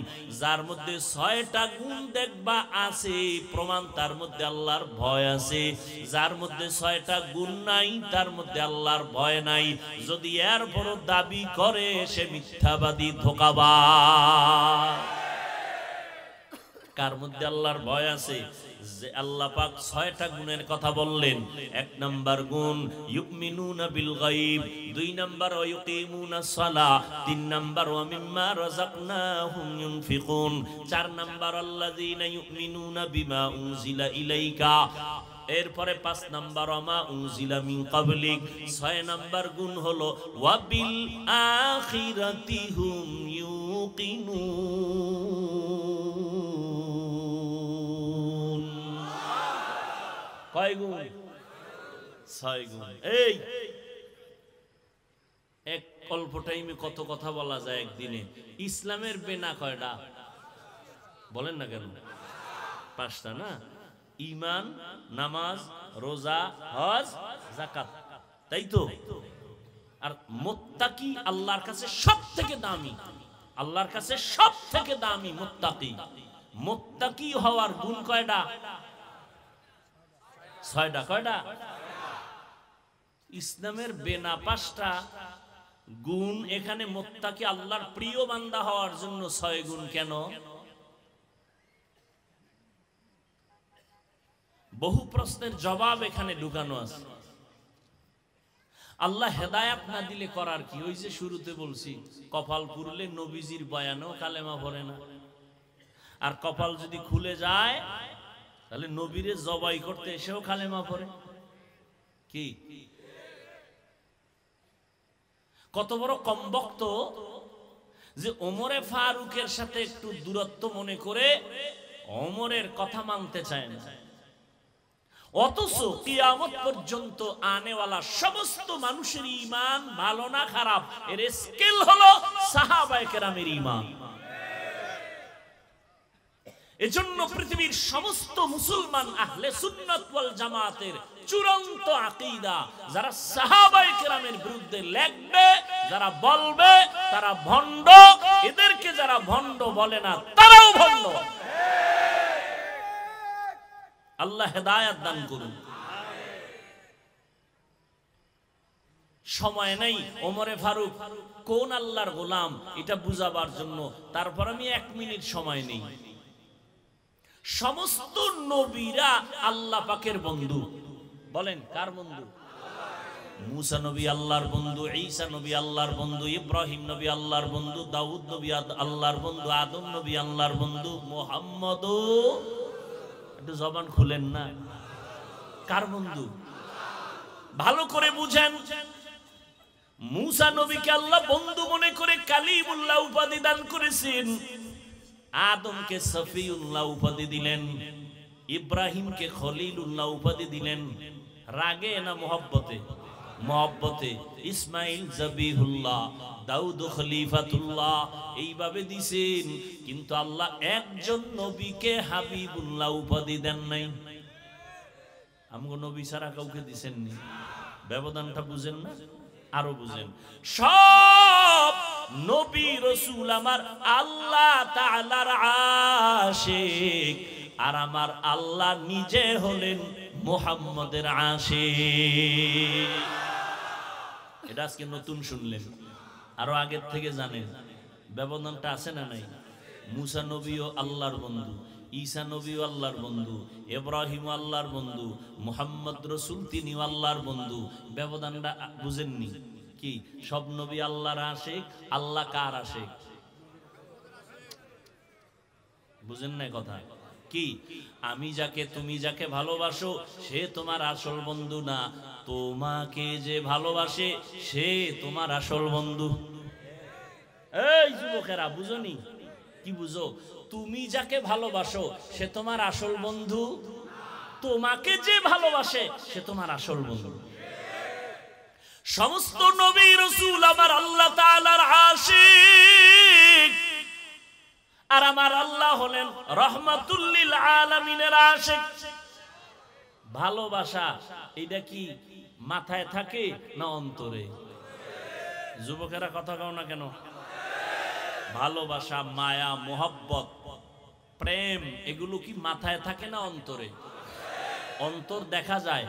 যার মধ্যে 6টা গুণ দেখবা আছে প্রমাণ তার মধ্যে আল্লাহর ভয় আছে যার মধ্যে 6টা গুণ নাই তার মধ্যে আল্লাহর ভয় নাই যদি এর বড় দাবি করে সে মিথ্যাবাদী ধোঁকাবাজ কার মধ্যে আল্লাহর ভয় আছে যে আল্লাহ পাক 6টা গুণের কথা বললেন 1 নাম্বার গুণ ইউমিনুনা বিল গায়ব 2 নাম্বার ওয়ায়ুকিমুনাস সালাহ 3 নাম্বার ওয়া মিম্মা রাযাকনাহুম ইউনফিকুন 4 নাম্বার আল্লাযীনা ইউমিনুনা বিমা উনজিলা ইলাইকা এরপরে 5 নাম্বার আমা উনজিলা মিন ক্বাবলিক 6 নাম্বার গুণ হলো ওয়া বিল আখিরাতি হুম ইউকিনুন কয় গুণ 6 গুণ এই এক অল্প টাইমে কত কথা বলা যায় একদিনে ইসলামের বেনা কয়টা বলেন না কেন 5টা না ঈমান নামাজ রোজা হজ যাকাত তাই তো আর মুত্তাকি আল্লাহর কাছে সবথেকে দামি আল্লাহর কাছে সবথেকে দামি মুত্তাকি মুত্তাকি হওয়ার গুণ কয়টা 6টা কয়টা ইসলামের বেনা 5টা গুণ এখানে মুত্তাকি আল্লাহর প্রিয় বান্দা হওয়ার জন্য 6 গুণ কেন বহু প্রশ্নের জবাব এখানে ঢুকানো আছে আল্লাহ হেদায়েত না দিলে করার কি ওই যে শুরুতে বলছি কপাল পুরলে নবীজির বয়ানেও কালেমা পড়ে না আর কপাল যদি খুলে যায় তাহলে নবীরে জবাই করতে এসেও কালেমা পড়ে কি কত বড় কমবক্ত যে ওমরে ফারুকের সাথে একটু দূরত্ব মনে করে ওমরের কথা মানতে চায় না অথচ কিয়ামত পর্যন্ত আনেওয়ালা সমস্ত মানুষের ঈমান ভালো না খারাপ এর স্কেল হলো সাহাবায়ে কেরামের ঈমান এজন্য পৃথিবীর সমস্ত মুসলমান আহলে সুন্নাত ওয়াল জামাতের চূড়ান্ত আকীদা যারা সাহাবায়ে কেরামের বিরুদ্ধে লেখবে যারা বলবে তারা ভণ্ড এদেরকে যারা ভণ্ড বলে না তারাও ভণ্ড আল্লাহ হেদায়েত দান করুন সময় নাই ওমরে ফারুক কোন আল্লাহর গোলাম এটা বুঝাবার জন্য তারপর আমি 1 মিনিট সময় নেই সমস্ত নবীরা আল্লাহ পাকের বন্ধু বলেন কার বন্ধু मूसा नबी अल्लाहर बंधु ईसा नबी अल्लाहर बंधु इब्राहिम नबी अल्लाहर बंधु दाऊद नबी अल्लाहर बंधु आदम नबी अल्लाहर बंधु मोहम्मद একটু জবান খুলেন না কার বন্ধু ভালো করে বুঝেন मूसा नबीকে আল্লাহ বন্ধু মনে করে কালিমুল্লাহ উপাধি দান করেছেন আদমকে সফিউল্লাহ উপাধি দিলেন, ইব্রাহিমকে খলিলুল্লাহ উপাধি দিলেন। রাগে না মোহব্বতে? মোহব্বতে। ইসমাইল জবিহুল্লাহ, দাউদ খলিফাতুল্লাহ, এইভাবে দিছেন। কিন্তু আল্লাহ একজন নবীকে হাবিবুল্লাহ উপাধি দেন নাই। আমগো নবী ছাড়া কাউকে দিছেননি। ব্যবধানটা বুঝেন না? আরো বুঝেন। সব নবী রাসূল আমার আল্লাহ তাআলার আশিক, আর আমার আল্লাহ নিজে হলেন মুহাম্মদের আশিক। এটা আজকে নতুন শুনলেন, আরো আগের থেকে জানেন। ব্যবধানটা আছে না নাই? মুসা নবীও আল্লাহর বন্ধু, ঈসা নবীও আল্লাহর বন্ধু, ইব্রাহিম আল্লাহর বন্ধু, মুহাম্মদ রাসূল তিনিও আল্লাহর বন্ধু। ব্যবধানটা বুঝেননি কি? সব নবী আল্লাহর আশিক, আল্লাহ কার আশিক? বুঝেন না কথা কি? আমি যাকে, তুমি যাকে ভালোবাসো সে তোমার আসল বন্ধু না, তোমাকে যে ভালোবাসে সে তোমার আসল বন্ধু। এই যুবকেরা বুঝনি? কি বুঝো? তুমি যাকে ভালোবাসো সে তোমার আসল বন্ধু, তোমাকে যে ভালোবাসে সে তোমার আসল বন্ধু। সমস্ত নবী রাসূল আমার আল্লাহ তাআলার আশিক, আর আমার আল্লাহ হলেন রাহমাতুল লিল আলামিনের আশিক। ভালোবাসা এটা কি মাথায় থাকে না অন্তরে? যুবকেরা কথা কও না কেন? ভালোবাসা, মায়া, মোহব্বত, প্রেম এগুলো কি মাথায় থাকে না অন্তরে? অন্তর দেখা যায়,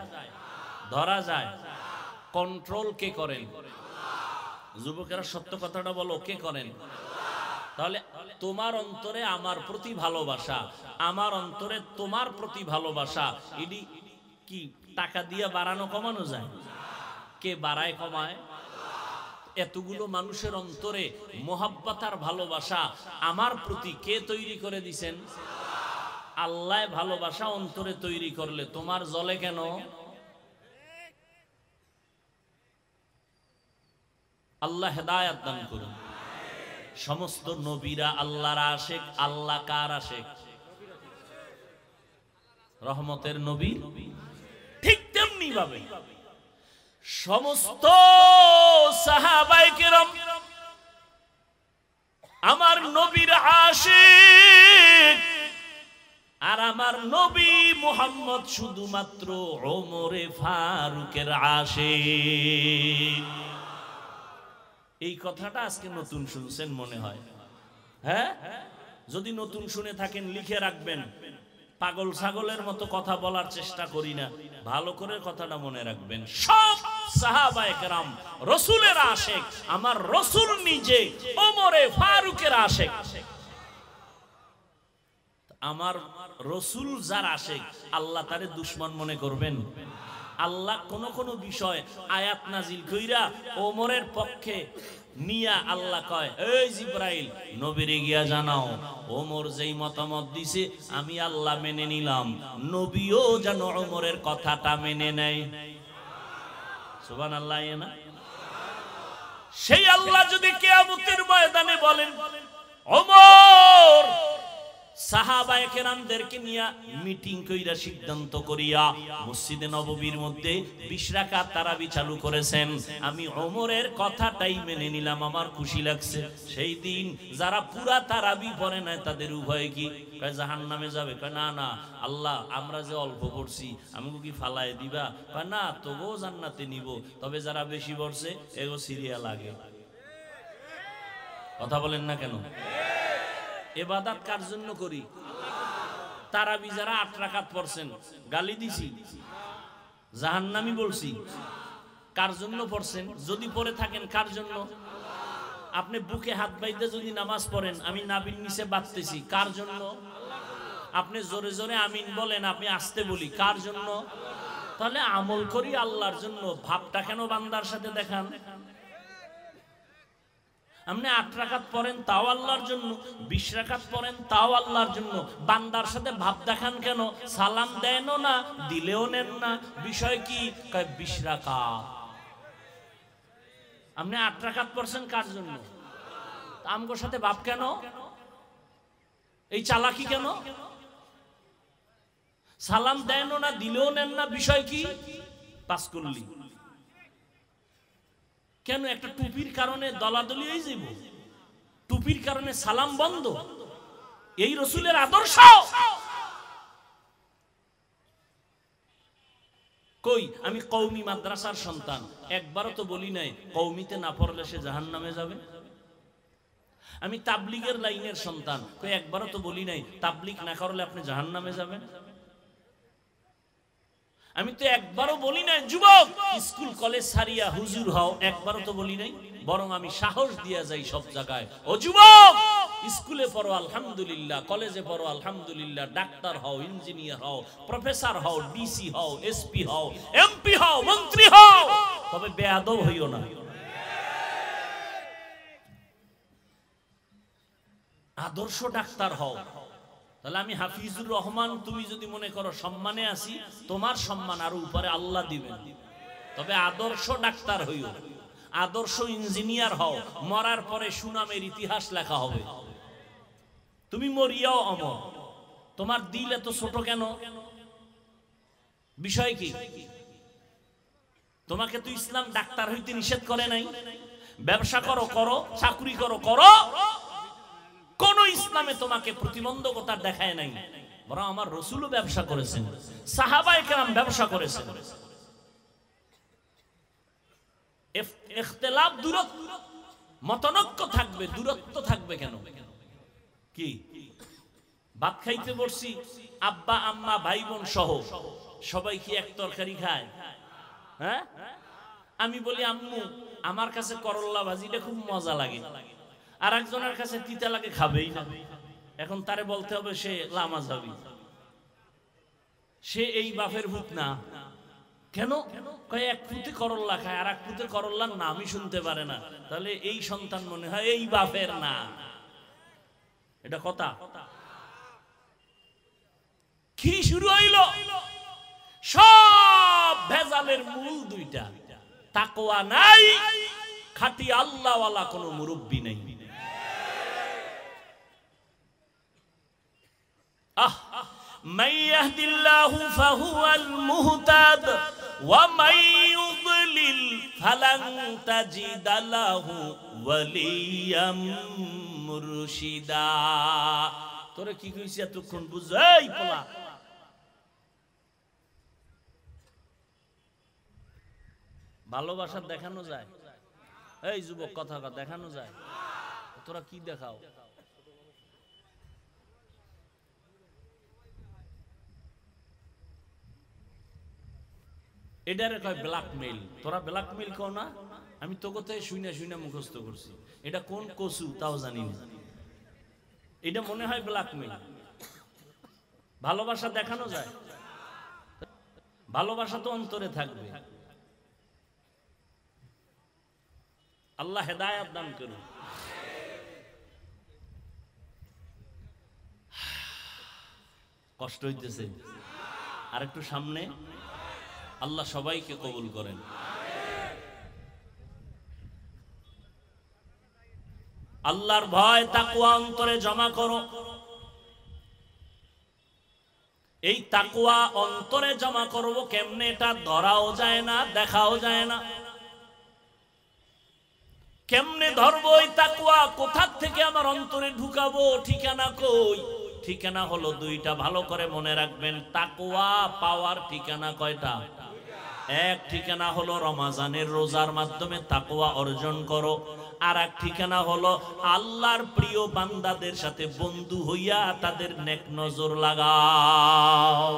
ধরা যায়। কন্ট্রোল কে করেন? যুবকেরা সত্য কথাটা বলো, কে করেন? তাহলে তোমার অন্তরে আমার প্রতি ভালোবাসা, আমার অন্তরে তোমার প্রতি ভালোবাসা, এটি কি টাকা দিয়ে বাড়ানো কমানো যায়? কে বাড়ায় কমায়? এতগুলো মানুষের অন্তরে মোহাব্বত আর ভালোবাসা আমার প্রতি কে তৈরি করে দিছেন? আল্লাহ। ভালোবাসা অন্তরে তৈরি করলে তোমার জ্বলে কেন? আল্লাহ হেদায়েত দান করুন। সমস্ত নবীরা আল্লাহর আশিক। আল্লাহ কার আশিক? রহমতের নবী। ঠিক তেমনি ভাবে সমস্ত সাহাবায়ে কেরাম আমার নবীর আশিক, আর আমার নবী মুহাম্মদ শুধুমাত্র ওমরে ফারুকের আশিক। এই কথাটা আজকে নতুন শুনছেন মনে হয়। হ্যাঁ, যদি নতুন শুনে থাকেন লিখে রাখবেন। পাগল ছাগলের মতো কথা বলার চেষ্টা করি না, ভালো করে কথাটা মনে রাখবেন। সব সাহাবায়ে কেরাম রাসূলের আশিক, আমার রাসূল নিজে ওমরে ফারুকের আশিক। আমার রাসূল যার আশিক, আল্লাহ তারে দুশমন মনে করবেন? আল্লাহ কোন কোন বিষয় আয়াত নাজিল কইরা ওমরের পক্ষে নিয়া আল্লাহ কয়, এই জিবরাইল নবীরে গিয়া জানাও ওমর যেই মতামত দিছে আমি আল্লাহ মেনে নিলাম, নবীও যেন ওমরের কথাটা মেনে নেয়। সুবহানাল্লাহ। না সেই আল্লাহ যদি কিয়ামতের ময়দানে বলেন, ওমর সাহাবায়ে কেরামদেরকে নিয়া মিটিং কইরা সিদ্ধান্ত করিয়া মসজিদে নববীর মধ্যে 20 রাকাত তারাবি চালু করেছেন, আমি ওমরের কথাটাই মেনে নিলাম, আমার খুশি লাগছে। সেই দিন যারা পুরা তারাবি পড়ে না তাদের উভয় কি কয় জাহান্নামে যাবে? কয় না না আল্লাহ, আমরা যে অল্প পড়ছি আমাকে কি ফালায় দিবা? কয় না, তবুও জান্নাতে নিব, তবে যারা বেশি পড়ছে এগো সিরিয়াল আগে। কথা বলেন না কেন? ইবাদত কার জন্য করি? তারাবি যারা 8 রাকাত পড়ছেন গালি দিছি, জাহান্নামী বলছি, কার জন্য পড়ছেন? যদি পড়ে থাকেন কার জন্য? আপনি বুকে হাত বাইতে যদি নামাজ পড়েন, আমি নাভির নিচে বাঁধতেছি, কার জন্য? আপনি জোরে জোরে আমিন বলেন, আপনি আস্তে বলি, কার জন্য? তাহলে আমল করি আল্লাহর জন্য, ভাবটা কেন বান্দার সাথে দেখান? আপনি 8 রাকাত পড়েন তাও আল্লাহর জন্য, 20 রাকাত পড়েন তাও আল্লাহর জন্য, বান্দার সাথে ভাব দেখান কেন? সালাম দেনও না, দিলেও নেন না, বিষয় কি? 20 রাকাত। আপনি 8 রাকাত পড়ছেন কার জন্য? আমগোর সাথে ভাব কেন? এই চালাকি কেন? সালাম দেন না, দিলেও নেন না, বিষয় কি? পাস করলি কেন? একটা টুপির কারণে দলাদলি হয়ে যাব? টুপির কারণে সালাম বন্ধ? এই রসুলের আদর্শ কই? আমি কওমি মাদ্রাসার সন্তান, একবারও তো বলি নাই কওমিতে না পড়লে সে জাহান্নামে যাবে। আমি তাবলিগের লাইনের সন্তান, কই একবারও তো বলি নাই তাবলিগ না করলে আপনি জাহান্নামে যাবেন। আমি তো একবারও বলি নাই যুবক স্কুল কলেজ ছাড়িয়া হুজুর হও, একবারও তো বলি নাই। বরং আমি সাহস দিয়া যাই সব জায়গায়, ও যুবক স্কুলে পড়ো আলহামদুলিল্লাহ, কলেজে পড়ো আলহামদুলিল্লাহ, ডাক্তার হও, ইঞ্জিনিয়ার হও, প্রফেসর হও, ডিসি হও, এসপি হও, এমপি হও, মন্ত্রী হও, তবে বেয়াদব হইও না। আদর্শ ডাক্তার হও। তাহলে আমি হাফিজুর রহমান, তুমি যদি মনে করো সম্মানে আছি, তোমার সম্মান আরো উপরে আল্লাহ দিবেন। তবে আদর্শ ডাক্তার হইও, আদর্শ ইঞ্জিনিয়ার হও, মরার পরে সুনামের ইতিহাস লেখা হবে। তুমি মরিয়াও অমর। তোমার দিল এত ছোট কেন? বিষয় কি? তোমাকে তো ইসলাম ডাক্তার হইতে নিষেধ করে নাই। ব্যবসা করো করো, চাকরি করো করো, কোন ইসলামে তোমাকে প্রতিবন্ধকতা দেখায় নাই। বরং আমার রাসূলও ব্যবসা করেছেন, সাহাবায়ে কেরাম ব্যবসা করেছেন। ইখতিলাফ দূরত্ব, মতনৈক্য থাকবে, দূরত্ব থাকবে কেন? কি ভাত খাইতে বসছি, আব্বা আম্মা ভাই বোন সহ সবাই কি এক তরকারি খায়? হ্যাঁ, আমি বলি আম্মু আমার কাছে করল্লা ভাজিটা খুব মজা লাগে, আর একজনের কাছে তিতা লাগে, খাবেই না। এখন তারে বলতে হবে সে লামাযাবি, সে এই বাপের ভূত না। কেন? কয় এক ফুটে করল্লা খায়, আর এক ফুটে করল্লার নামই শুনতে পারে না। তাহলে এই সন্তান মনে হয় এই বাপের না। এটা কথা? কি শুরু হইল? সব ভেজালের মূল দুইটা, তাকওয়া নাই, খাঁটি আল্লাহওয়ালা কোন মুরব্বি নেই। من يهد الله فهو المهتد ومن يضلل فلن تجد له وليا مرشدا। তোরে কি কইছি এতক্ষণ বুঝাই পোলা? ভালোবাসা দেখানো যায়? এই যুবক কথা দেখানো যায়? তোরা কি দেখাও? এটারে কয় ব্ল্যাকমেইল। তোরা ব্ল্যাকমেইল কও না? আমি তো কোথায় শুইনা শুইনা মুখস্থ করছি। এটা কোন কসু তাও জানি না। এটা মনে হয় ব্ল্যাকমেইল। ভালোবাসা দেখানো যায়? ভালোবাসা তো অন্তরে থাকবে। আল্লাহ হেদায়েত দান করুন। কষ্ট হইতেছে? আর একটু সামনে। আল্লাহ সবাইকে কবুল করেন। আল্লাহর ভয় তাকওয়া অন্তরে জমা করো। এই তাকওয়া অন্তরে জমা করব কেমনে? এটা ধরাও যায় না, দেখাও যায় না। কেমনে ধরবো এই তাকওয়া? কোথা থেকে আমার অন্তরে ঢুকাবো? ঠিকানা কই? ঠিকানা হলো দুইটা, ভালো করে মনে রাখবেন। তাকওয়া পাওয়ার ঠিকানা কয়টা? এক ঠিকানা হলো রমজানের রোজার মাধ্যমে তাকওয়া অর্জন করো, আর এক ঠিকানা হলো আল্লাহর প্রিয় বান্দাদের সাথে বন্ধু হইয়া তাদের নেক নজর লাগাও।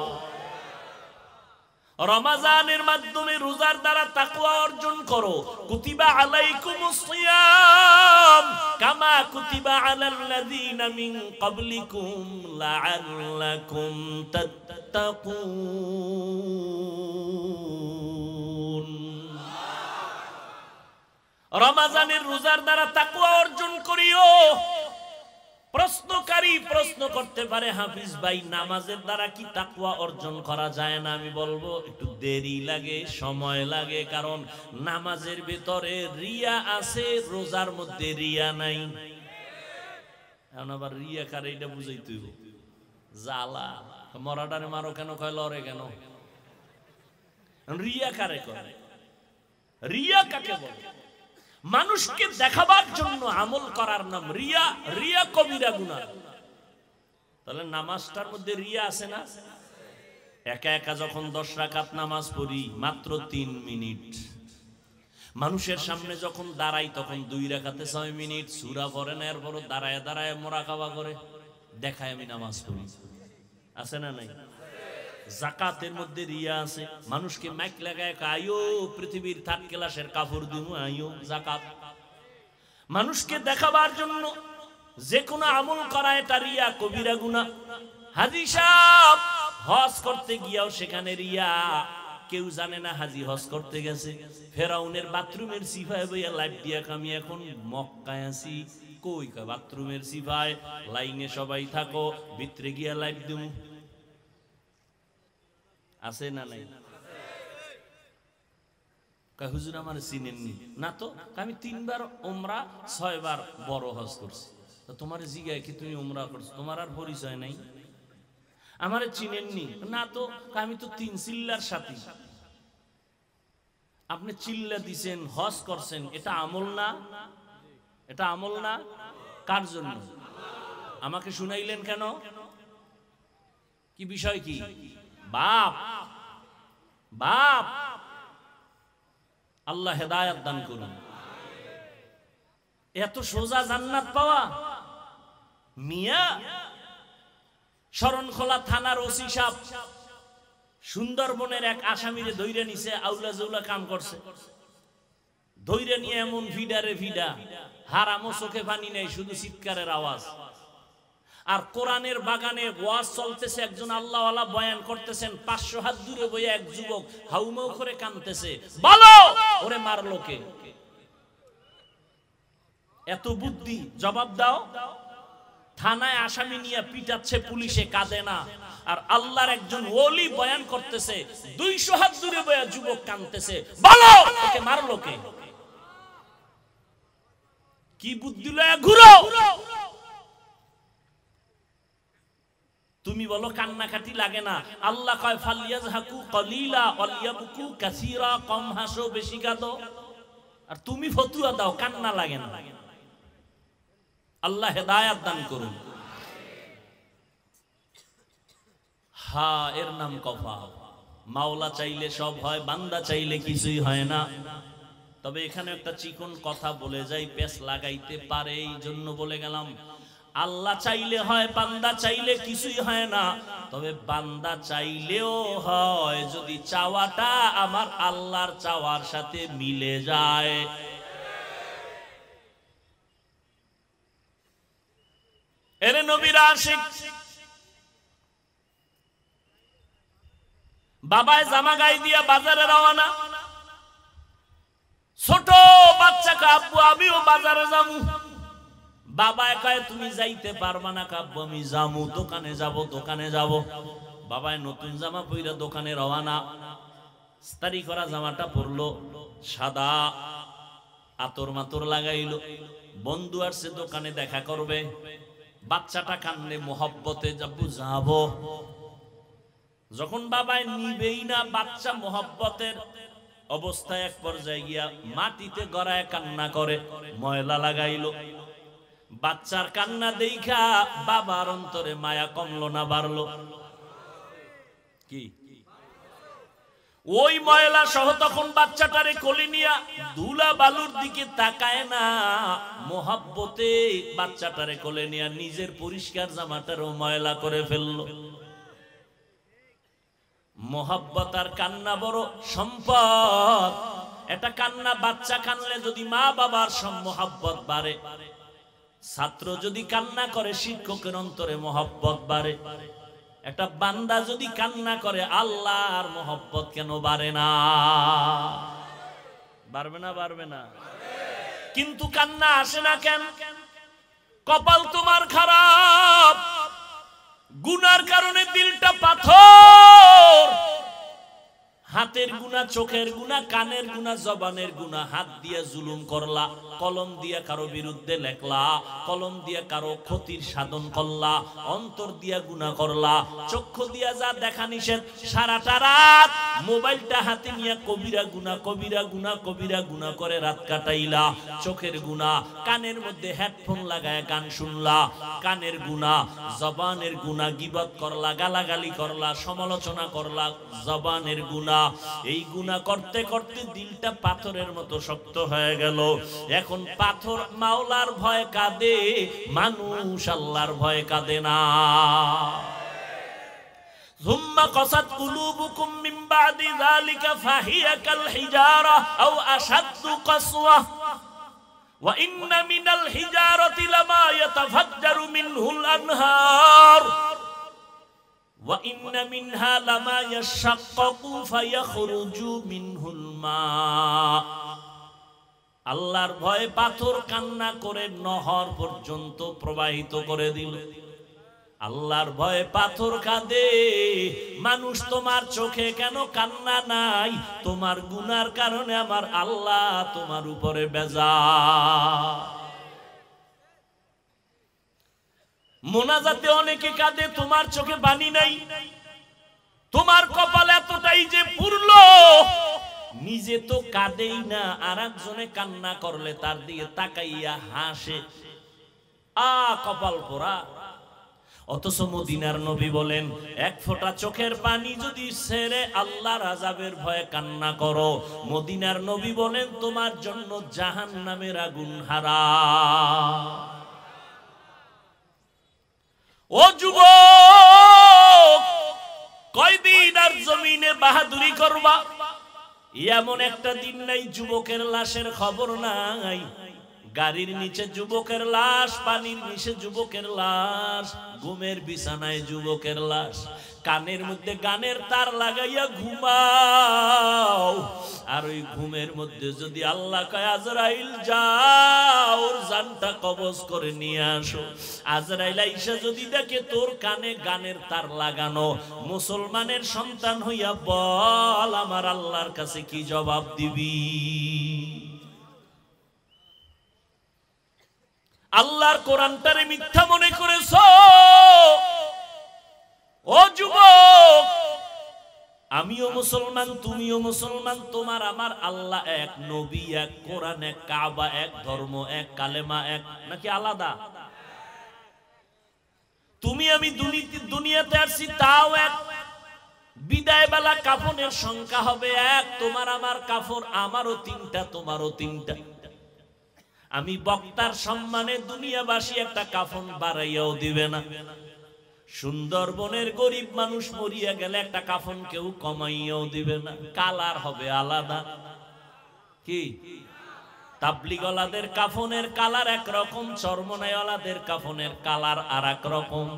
রমজানের মাধ্যমে রোজার দ্বারা তাকওয়া অর্জন করো। কুতিবা আলাইকুমুস সিয়াম কামা কুতিবা আলাল্লাযীনা মিন ক্বাবলিকুম লাআল্লাকুম তাত্তাকুন। রমজানের রোজার দ্বারা তাকওয়া অর্জন করিও। প্রশ্নকারী প্রশ্ন করতে পারে, হাফিজ ভাই নামাজের দ্বারা কি তাকওয়া অর্জন করা যায় না? আমি বলবো একটু দেরি লাগে, সময় লাগে, কারণ নামাজের ভিতরে রিয়া আছে, রোজার মধ্যে রিয়া নাই। এখন আবার রিয়া কারে এটা বুঝাইতে হইব জ্বালা মরাটারে মারো কেন কয় লড়ে কেন রিয়া কারে করে রিয়া কাকে বলে মানুষকে দেখাবার জন্য আমল করার নাম রিয়া রিয়া কবিরা গুনাহ তাহলে নামাজটার মধ্যে রিয়া আছে না একা একা যখন 10 রাকাত নামাজ পড়ি মাত্র 3 মিনিট মানুষের সামনে যখন দাঁড়াই তখন 2 রাকাতে 6 মিনিট সূরা পড়ে না এরপর দাঁড়ায় দাঁড়ায় মুরাকাবা করে দেখায় আমি নামাজ পড়ি আছে না নাই যাকাতের মধ্যে রিয়া আছে মানুষকে মাইক লাগায় আইও পৃথিবীর 3rd ক্লাসের কাপড় দিমু আইও যাকাত মানুষকে দেখাবার জন্য যে কোনো আমল করা এটা রিয়া কবিরা গুনাহ হাজী সাহেব হজ করতে গিয়াও সেখানে রিয়া কেউ জানে না হাজী হজ করতে গেছে ফেরাউনের বাথরুমের সিফায় বইয়া লাইভ দিয়া আমি এখন মক্কায় আছি কই কা বাথরুমের সিফায় লাইনে সবাই থাকো ভিতরে গিয়া লাইভ দিমু আছে না নাই কয় হুজুর আমার চিনেননি না তো আমি 3 বার উমরা 6 বার বড় হজ করছি তো তোমার জিগায় কি তুমি উমরা করছো তোমার আর পরিচয় নাই আমারে চিনেননি না তো আমি তো 3 চিল্লার সাথী আপনি চিল্লা দিবেন হজ করছেন এটা আমল না এটা আমল না কার জন্য আমাকে শুনাইলেন কেন কি বিষয় কি বাপ বাপ আল্লাহ হেদায়েত দান করুন এত সোজা জান্নাত পাওয়া মিয়া শরণখোলা থানার ওসি সাহেব সুন্দরবনের এক আসামিরে ধইরা নিছে আউলা জৌলা কাম করছে ধইরা নিয়ে এমন ভিডারে ভিডা হারামো চোখে পানি নেই শুধু চিৎকারের আওয়াজ আর কোরআনের বাগানে ওয়াজ চলতেছে একজন আল্লাহওয়ালা বয়ান করতেছেন 500 হাত দূরে বইয়া এক যুবক হাউমাউ করে কাঁদতেছে বলো ওরে মারলো কে এত বুদ্ধি জবাব দাও থানায় আসামি নিয়ে পিটাচ্ছে পুলিশে কাঁদে না আর আল্লাহর একজন ওলি বয়ান করতেছে 200 হাত দূরে বইয়া যুবক কাঁদতেছে বলো ওকে মারলো কে কি বুদ্ধি লয়া ঘুরো তুমি বলো কান্নাকাটি লাগে না আল্লাহ কয় ফালিয়াজহাকু কলিলা ওয়ালিয়াবকু কাসীরা কম হাসো বেশি কাঁদো আর তুমি ফতুয়া দাও কান্না লাগে না আল্লাহ হেদায়েত দান করুন হ্যাঁ এর নাম কফা মাওলা চাইলে সব হয় বান্দা চাইলে কিছুই হয় না তবে এখানে একটা চিকন কথা বলে যাই পেশ লাগাইতে পারে এই জন্য বলে গেলাম আল্লাহ চাইলে হয় বান্দা চাইলে কিছুই হয় না তবে বান্দা চাইলেও হয় যদি চাওয়াটা আমার আল্লাহর চাওয়ার সাথে মিলে যায় এরে নবীর আশিক বাবায় জামা গায়ে দিয়া বাজারে রওনা ছোট বাচ্চাকে আব্বু আমিও বাজারে যাবো বাবা কয় তুমি যাইতে পারবা না কাব্বু আমি যামু দোকানে যাব বাবায় নতুন জামা পইরা দোকানে রওনা ইস্তারি করা জামাটা পরলো সাদা আতর মাতর লাগাইলো বন্ধু আসছে দোকানে দেখা করবে বাচ্চাটা কান্নে মোহব্বতে যাবো যখন বাবায় নিবেই না বাচ্চা মোহব্বতের অবস্থায় এক পর্যায়ে গিয়া মাটিতে গড়ায় কান্না করে ময়লা লাগাইলো বাচ্চার কান্না দেখা বাবার অন্তরে মায়া কমলো না বাড়লো কি ওই ময়লা সহ তখন বাচ্চাটারে কোলে নিয়া ধুলা বালুর দিকে তাকায় না মোহাব্বতে বাচ্চাটারে কোলে নিয়া নিজের পরিষ্কার জামাটারও ময়লা করে ফেললো মোহাব্বত আর কান্না বড় সম্পদ এটা কান্না বাচ্চা কানলে যদি মা বাবার মোহাব্বত বাড়ে ছাত্র যদি কান্না করে শিক্ষকের অন্তরে মোহাব্বত বাড়ে একটা বান্দা যদি কান্না করে আল্লাহর মোহাব্বত কেন বাড়ে না বাড়বে না কিন্তু কান্না আসে না কেন কপাল তোমার খারাপ গুনার কারণে দিলটা পাথর হাতের গুনাহ, চোখের গুনাহ, কানের গুনাহ, জবানের গুনাহ, হাত দিয়ে জুলুম করলা, কলম দিয়ে কারো বিরুদ্ধে লেখলা, কলম দিয়ে কারো ক্ষতির সাধন করলা, অন্তর দিয়া গুনাহ করলা, চক্ষু দিয়া যা দেখা নিষেধ, সারাটা রাত মোবাইলটা হাতে নিয়ে কবিরা গুনাহ, কবিরা গুনাহ, কবিরা গুনাহ করে রাত কাটাইলা। চোখের গুনাহ, কানের মধ্যে হেডফোন লাগায় গান শুনলা, কানের গুনাহ, জবানের গুনাহ, গীবত করলা, গালাগালি করলা, সমালোচনা করলা, জবানের গুনাহ। এই গুনাহ করতে করতে দিলটা পাথরের মতো শক্ত হয়ে গেল। এখন পাথর মাওলার ভয় কাঁদে, মানুষ আল্লাহর ভয় কাঁদে না। যুম্মা কাসাত কুলুবুকুম মিন বাদি যালিকা ফাহিয়া কাল হিজারা আও আশাদ্দু কাসওয়া ওয়া ইন্না মিনাল হিজারাতি লামা ইয়াতাফাজ্জারু মিনহুল আনহার ওয়া ইন্না মিনহা লামা ইয়াশাক্কাকু ফায়াখরুজু মিনহুল মা। আল্লাহর ভয়ে পাথর কান্না করে নহর পর্যন্ত প্রবাহিত করে দিল। আল্লাহর ভয়ে পাথর কাঁদে। মানুষ তোমার চোখে কেন কান্না নাই? তোমার গুনার কারণে আমার আল্লাহ তোমার উপরে বেজার। মোনাজাতে অনেকে কাঁদে, তোমার চোখে পানি নাই। তোমার কপাল এতটাই যে পুরলো, নিজে তো কাঁদেই না, আর একজনে কান্না করলে তার দিকে তাকাইয়া হাসে, কপাল পোড়া। অথচ মদিনার নবী বলেন, এক ফোঁটা চোখের পানি যদি ছেড়ে আল্লাহর আযাবের ভয়ে কান্না করো, মদিনার নবী বলেন তোমার জন্য জাহান্নামের আগুন হারাম। ও যুবক, কয়দিন আর জমিনে বাহাদুরি করবা? এমন একটা দিন নাই যুবকের লাশের খবর নাই। গাড়ির নিচে যুবকের লাশ, পানির নিচে যুবকের লাশ, ঘুমের বিছানায় যুবকের লাশ, কানের মধ্যে গানের তার লাগাইয়া ঘুমাও। আর ওই ঘুমের মধ্যে যদি আল্লাহ কয় আজরাইল যাও, ওর জানটা কবজ করে নিয়ে আসো, আজরাইল আইসা যদি দেখে তোর কানে গানের তার লাগানো, মুসলমানের সন্তান হইয়া বল আমার আল্লাহর কাছে কি জবাব দিবি? আল্লাহর কোরআনটারে মিথ্যা মনে করেছো? ও যুবক, আমিও মুসলমান, তুমিও মুসলমান, তোমার আমার আল্লাহ এক, নবী এক, কোরআন এক, কাবা এক, ধর্ম এক, কালেমা এক, নাকি আলাদা? তুমি আমি দুনিয়াতে আসছি তাও এক। বিদায় বেলা কাফনের সংখ্যা হবে এক, তোমার আমার কাফন আমারও তিনটা, তোমারও তিনটা। আমি বক্তার সম্মানে দুনিয়াবাসী একটা কাফন বাড়াইয়াও দিবে না। সুন্দরবনের গরিব মানুষ মরিয়া গেলে একটা কাফন কেউ কমাইয়াও দিবে না, কালার হবে আলাদা। কি তাবলিগওয়ালাদের কাফনের কালার একরকম, চরমনাইওয়ালাদের কাফনের কালার আর এক রকম।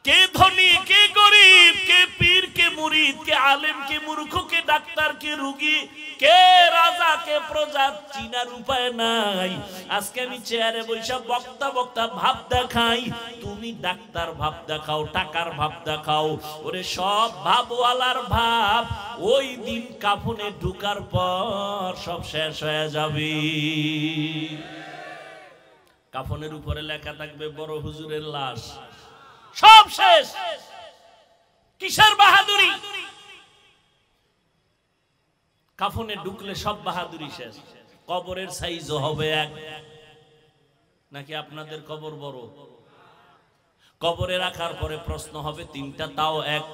কে ধনী, কে গরিব, কে পীর, কে মুরিদ, কে আলেম, কে মূর্খ, কে ডাক্তার, কে রোগী, কে রাজা, কে প্রজা, চিনার উপায় নাই। আজকে আমি চেয়ারে বৈশা বক্তা বক্তা ভাব দেখাই, তুমি ডাক্তার ভাব দেখাও, টাকার ভাব দেখাও, ওরে সব ভাবওয়ালার ভাব ওই দিন কাফনে ঢুকার পর সব শেষ হয়ে যাবে। কাফনের উপরে লেখা থাকবে বড় হুজুরের লাশ, সব শেষ। কিসের বাহাদুরি? কাফনে ঢুকলে সব বাহাদুরি শেষ। কবরের সাইজও হবে এক, নাকি আপনাদের কবর বড়? কবরে রাখার পরে প্রশ্ন হবে তিনটা, তাও এক।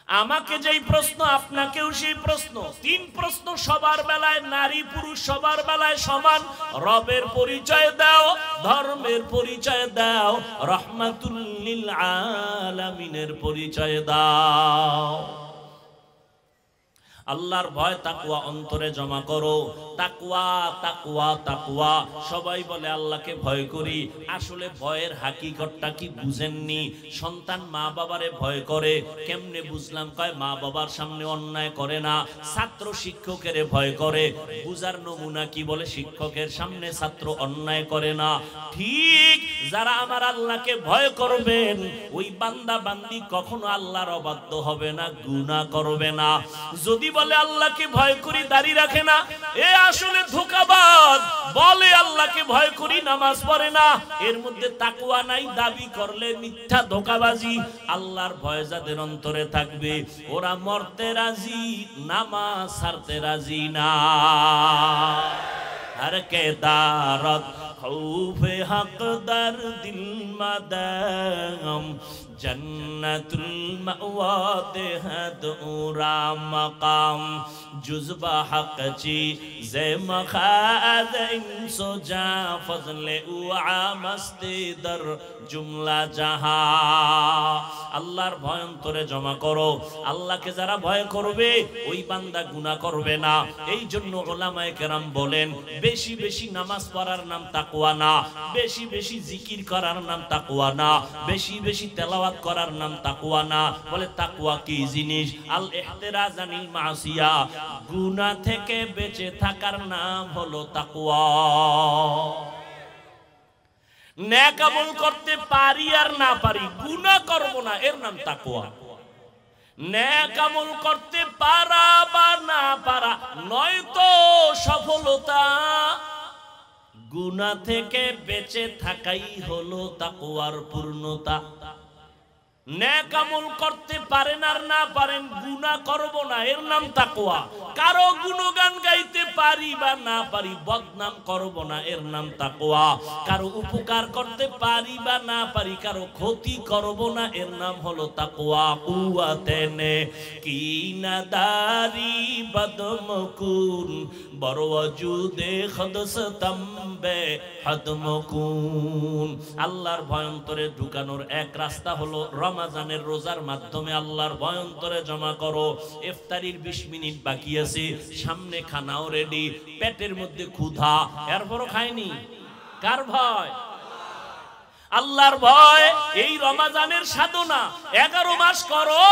আমাকে যেই প্রশ্ন আপনাকেও সেই প্রশ্ন, তিন প্রশ্ন সবার বেলায়, নারী পুরুষ সবার বেলায় সমান। রবের পরিচয় দাও, ধর্মের পরিচয় দাও, রহমাতুল লিল আলামিনের পরিচয় দাও। আল্লাহর ভয় তাকওয়া অন্তরে জমা করো। তাকওয়া তাকওয়া তাকওয়া, সবাই বলে আল্লাহকে ভয় করি, আসলে ভয়ের হাকিকতটা কি বুঝেননি। সন্তান মা বাবারে ভয় করে, কেমনে বুঝলাম? কয় মা বাবার সামনে অন্যায় করে না, ছাত্র শিক্ষকের ভয় করে। বুঝার নমুনা কি? বলে শিক্ষকের সামনে ছাত্র অন্যায় করে না। ঠিক যারা আমার আল্লাহকে ভয় করবেন, ওই বান্দা বান্দি কখনো আল্লাহর অবাধ্য হবে না, গুনাহ করবে না। যদি বলে আল্লাহকে ভয় করি, দাড়ি রাখে না, এ আসলে ধোঁকাবাজ। বলে আল্লাহকে ভয় করি, নামাজ পড়ে না, এর মধ্যে তাকওয়া নাই, দাবি করলে মিথ্যা, ধোঁকাবাজি। আল্লাহর ভয় যাদের অন্তরে থাকবে, ওরা মরতে রাজি, নামাজ ছাড়তে রাজি না। हर के दारत खौफे हक दर दिल मदम जन्नतुल मअवा देहद उरा मकाम जुज़बा हक ची ज़े मखाद इंसो जा फज़ले उआ मस्ती दर जुमला जहा। আল্লাহর ভয় অন্তরে জমা করো। আল্লাহকে যারা ভয় করবে, ওই বান্দা গুনাহ করবে না। এই জন্য উলামায়ে কেরাম বলেন, বেশি বেশি নামাজ পড়ার নাম তাকওয়া না, বেশি বেশি জিকির করার নাম তাকওয়া না, বেশি বেশি তেলাওয়াত করার নাম তাকওয়া না। বলে তাকওয়া কি জিনিস? আল ইহতিরাজ আনিল মাসিয়া, গুনাহ থেকে বেঁচে থাকার নাম হলো তাকওয়া। নেক আমল করতে পারি আর না পারি, গুনাহ করব না, এর নাম তাকওয়া। নেক আমল করতে পারা বা না পারা নয়তো সফলতা, গুনাহ থেকে বেঁচে থাকাই হলো তাকওয়ার পূর্ণতা। নেক আমল করতে পারেন আর না পারেন, গুনাহ করব না, এর নাম তাকওয়া। কারো গুণগান গাইতে পারি বা না পারি, বদনাম করব না, এর নাম তাকওয়া। কারো উপকার করতে পারি বা না পারি, কারো ক্ষতি করব না, এর নাম হলো তাকওয়া। কুওয়াতেনে কি নাদারি বদমকুন বরওয়াজুদে খদসতম্বে হদমকুন। আল্লাহর ভয় অন্তরে ঢুকানোর এক রাস্তা হলো রমজানের রোজার মাধ্যমে আল্লাহর ভয় অন্তরে জমা করো। ইফতারির 20 মিনিট বাকি আছে, সামনে খানাও রেডি, পেটের মধ্যে ক্ষুধা, এরপরও খায়নি। কার ভয়? আল্লাহর ভয়। এই রমজানের সাধনা 11 মাস করো।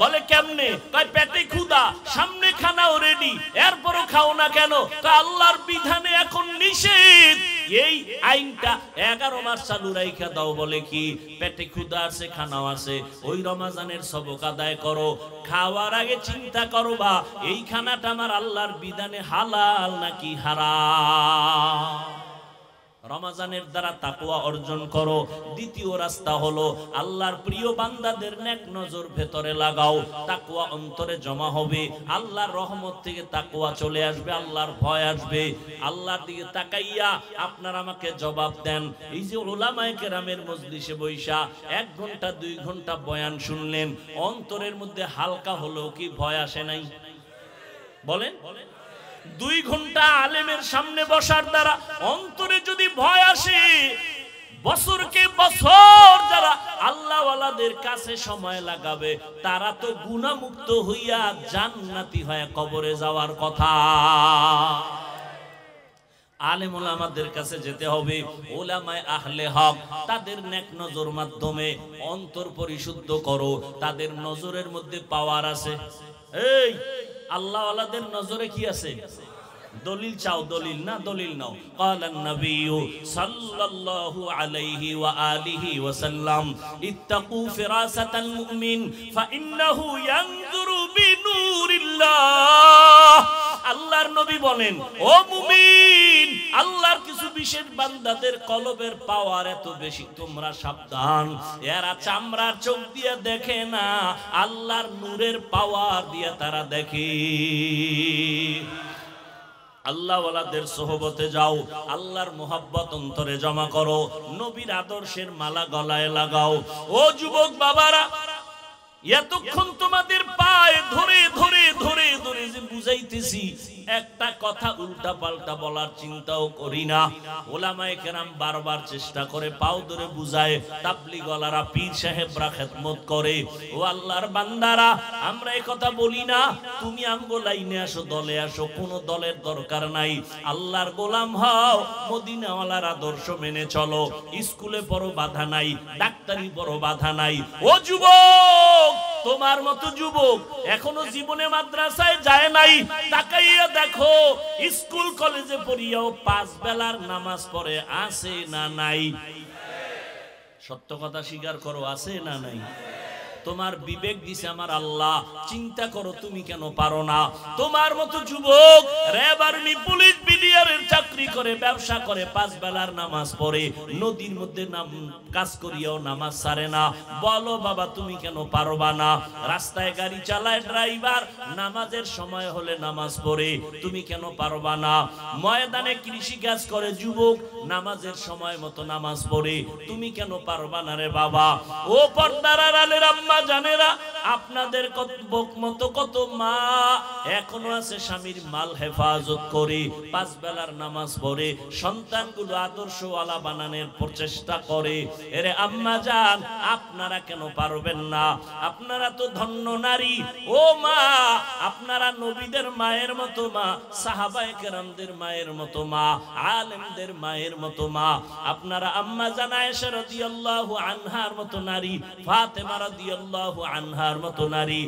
বলে কেমনে? কয় পেটে ক্ষুধা, সামনে খানাও রেডি, এরপরও খাও না কেন? তো আল্লাহর বিধানে এখন নিষেধ, এই আইনটা 11 মাস চালু রাইখা দাও। বলে কি? পেটে ক্ষুধা আছে, খানাও আছে, ওই রমজানের সবক আদায় করো। খাওয়ার আগে চিন্তা করবা, এই খানাটা আমার আল্লাহর বিধানে হালাল নাকি হারাম। রমজানের দ্বারা তাকওয়া অর্জন করো। দ্বিতীয় রাস্তা হলো আল্লাহর প্রিয় বান্দাদের নেক নজর ভেতরে লাগাও, তাকওয়া অন্তরে জমা হবে। আল্লাহর রহমত থেকে তাকওয়া চলে আসবে, আল্লাহর ভয় আসবে। আল্লাহর দিকে তাকাইয়া আপনারা আমাকে জবাব দেন। এই যে উলামায়ে কেরামের মজলিসে বৈশা 1 ঘন্টা 2 ঘন্টা বয়ান শুনলেন, অন্তরের মধ্যে হালকা হলো কি ভয় আসে নাই? বলেন। 2 ঘন্টা আলেমের সামনে বসার দ্বারা অন্তরে যদি ভয় আসে, বছরকে বছর যারা আল্লাহওয়ালাদের কাছে সময় লাগাবে, তারা তো গুনাহমুক্ত হইয়া জান্নাতি হয়ে কবরে যাওয়ার কথা। আলেম ওলামাদের কাছে যেতে হবে, ওলামায়ে আহলে হক, তাদের নেক নজর মাধ্যমে অন্তর পরিশুদ্ধ করো। তাদের নজরের মধ্যে পাওয়ার আছে। এই আল্লাহওয়ালাদের নজরে কি আছে? দলিল চাও, দলিল না, দলিল নাও। ক্বালান নবিয়্যু সাল্লাল্লাহু আলাইহি ওয়া আলিহি ওয়া সাল্লাম, ইত্তাকু ফিরাসাতাল মুমিন ফাইন্নাহু ইয়ানজুরু বিনুরিল্লাহ। আল্লাহর নবী বলেন, ও মুমিন, আল্লাহর কিছু বিশেষ বান্দাদের কলবের পাওয়ার এত বেশি, তোমরা সাবধান। এরা চামড়ার চোখ দিয়ে দেখে না, আল্লাহর নূরের পাওয়ার দিয়ে তারা দেখে। আল্লাহওয়ালাদের সোহবতে যাও, আল্লাহর মোহাব্বত অন্তরে জমা করো, নবীর আদর্শের মালা গলায় লাগাও। ও যুবক বাবারা, এতক্ষণ তোমাদের পায়ে ধরে ধরে ধরে ধরে যে বুঝাইতেছি, একটা কথা উল্টা পাল্টা বলার চিন্তাও করি না। ওলামায়ে কেরাম বারবার চেষ্টা করে, পাও ধরে বুঝায়, তাবলীগওয়ালারা পীর সাহেবরা খেদমত করে। ও আল্লাহর বান্দারা, আমরা এই কথা বলি না তুমি আমগো লাইনে আসো, দলে আসো, কোনো দলের দরকার নাই। আল্লাহর গোলাম হও, মদিনাওয়ালার আদর্শ মেনে চলো। স্কুলে পড়ো, বাধা নাই। ডাক্তারি পড়ো, বাধা নাই। ও যুবক, তোমার মতো যুবক এখনো জীবনে মাদ্রাসায় যায় নাই, তাকাইয়া দেখো স্কুল কলেজে পড়িয়াও 5 বেলার নামাজ পড়ে আছে না নাই? সত্য কথা স্বীকার করো, আছে না নাই? তোমার বিবেক দিছে আমার আল্লাহ, চিন্তা করো তুমি কেন পারো না? তোমার মতো যুবক র্যাব, আর্মি, পুলিশ, বিডিআরের চাকরি করে, ব্যবসা করে, 5 বেলার নামাজ পড়ে, নদীর মধ্যে কাজ করিয়াও নামাজ ছাড়ে না। বলো বাবা তুমি কেন পারবা না? রাস্তায় গাড়ি চালায় ড্রাইভার, নামাজের সময় হলে নামাজ পড়ে, তুমি কেন পারবা না? ময়দানে কৃষি কাজ করে যুবক, নামাজের সময় মতো নামাজ পড়ে, তুমি কেন পারবা না রে বাবা? ও পর্দার আড়ালের আম্মা জানেরা, আপনাদের মতো কত মা এখনো আছে স্বামীর মাল হেফাজত করে, 5 বেলার নামাজ পড়ে, সন্তানগুলো আদর্শওয়ালা বানানোর প্রচেষ্টা করে। এরে আম্মা জান, আপনারা কেন পারবেন না? আপনারা তো ধন্য নারী। ও মা, আপনারা নবীদের মায়ের মতো মা, সাহাবায়ে কেরামদের মায়ের মতো মা, আলেমদের মায়ের মতো মা। আপনারা আম্মা জান আয়েশা রাদিয়াল্লাহু আনহার মতো নারী, ফাতেমা রাদিয়াল্লাহু আনহার মতো নারী,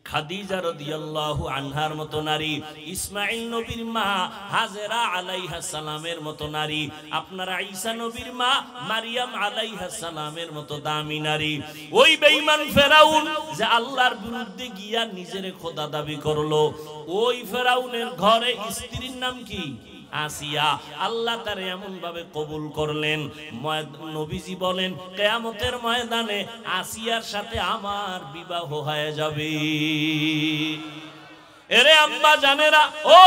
খাদিজা রাদিয়াল্লাহু আনহার মতো নারী, ইসমাঈল নবীর মা হাজেরা আলাইহা সালামের মতো নারী, আপনারা ঈসা নবীর মা মারিয়াম আলাইহা সালামের মতো দামি নারী। ওই বেঈমান ফেরাউন যে আল্লাহর বিরুদ্ধে গিয়া নিজের খোদা দাবি করলো, ওই ফেরাউনের ঘরে স্ত্রীর নাম কি? আসিয়া। আল্লাহ তার এমন ভাবে কবুল করলেন, নবীজি বলেন কিয়ামতের ময়দানে আসিয়ার সাথে আমার বিবাহ হয়ে যাবে। এরে আম্মা জানেরা, ও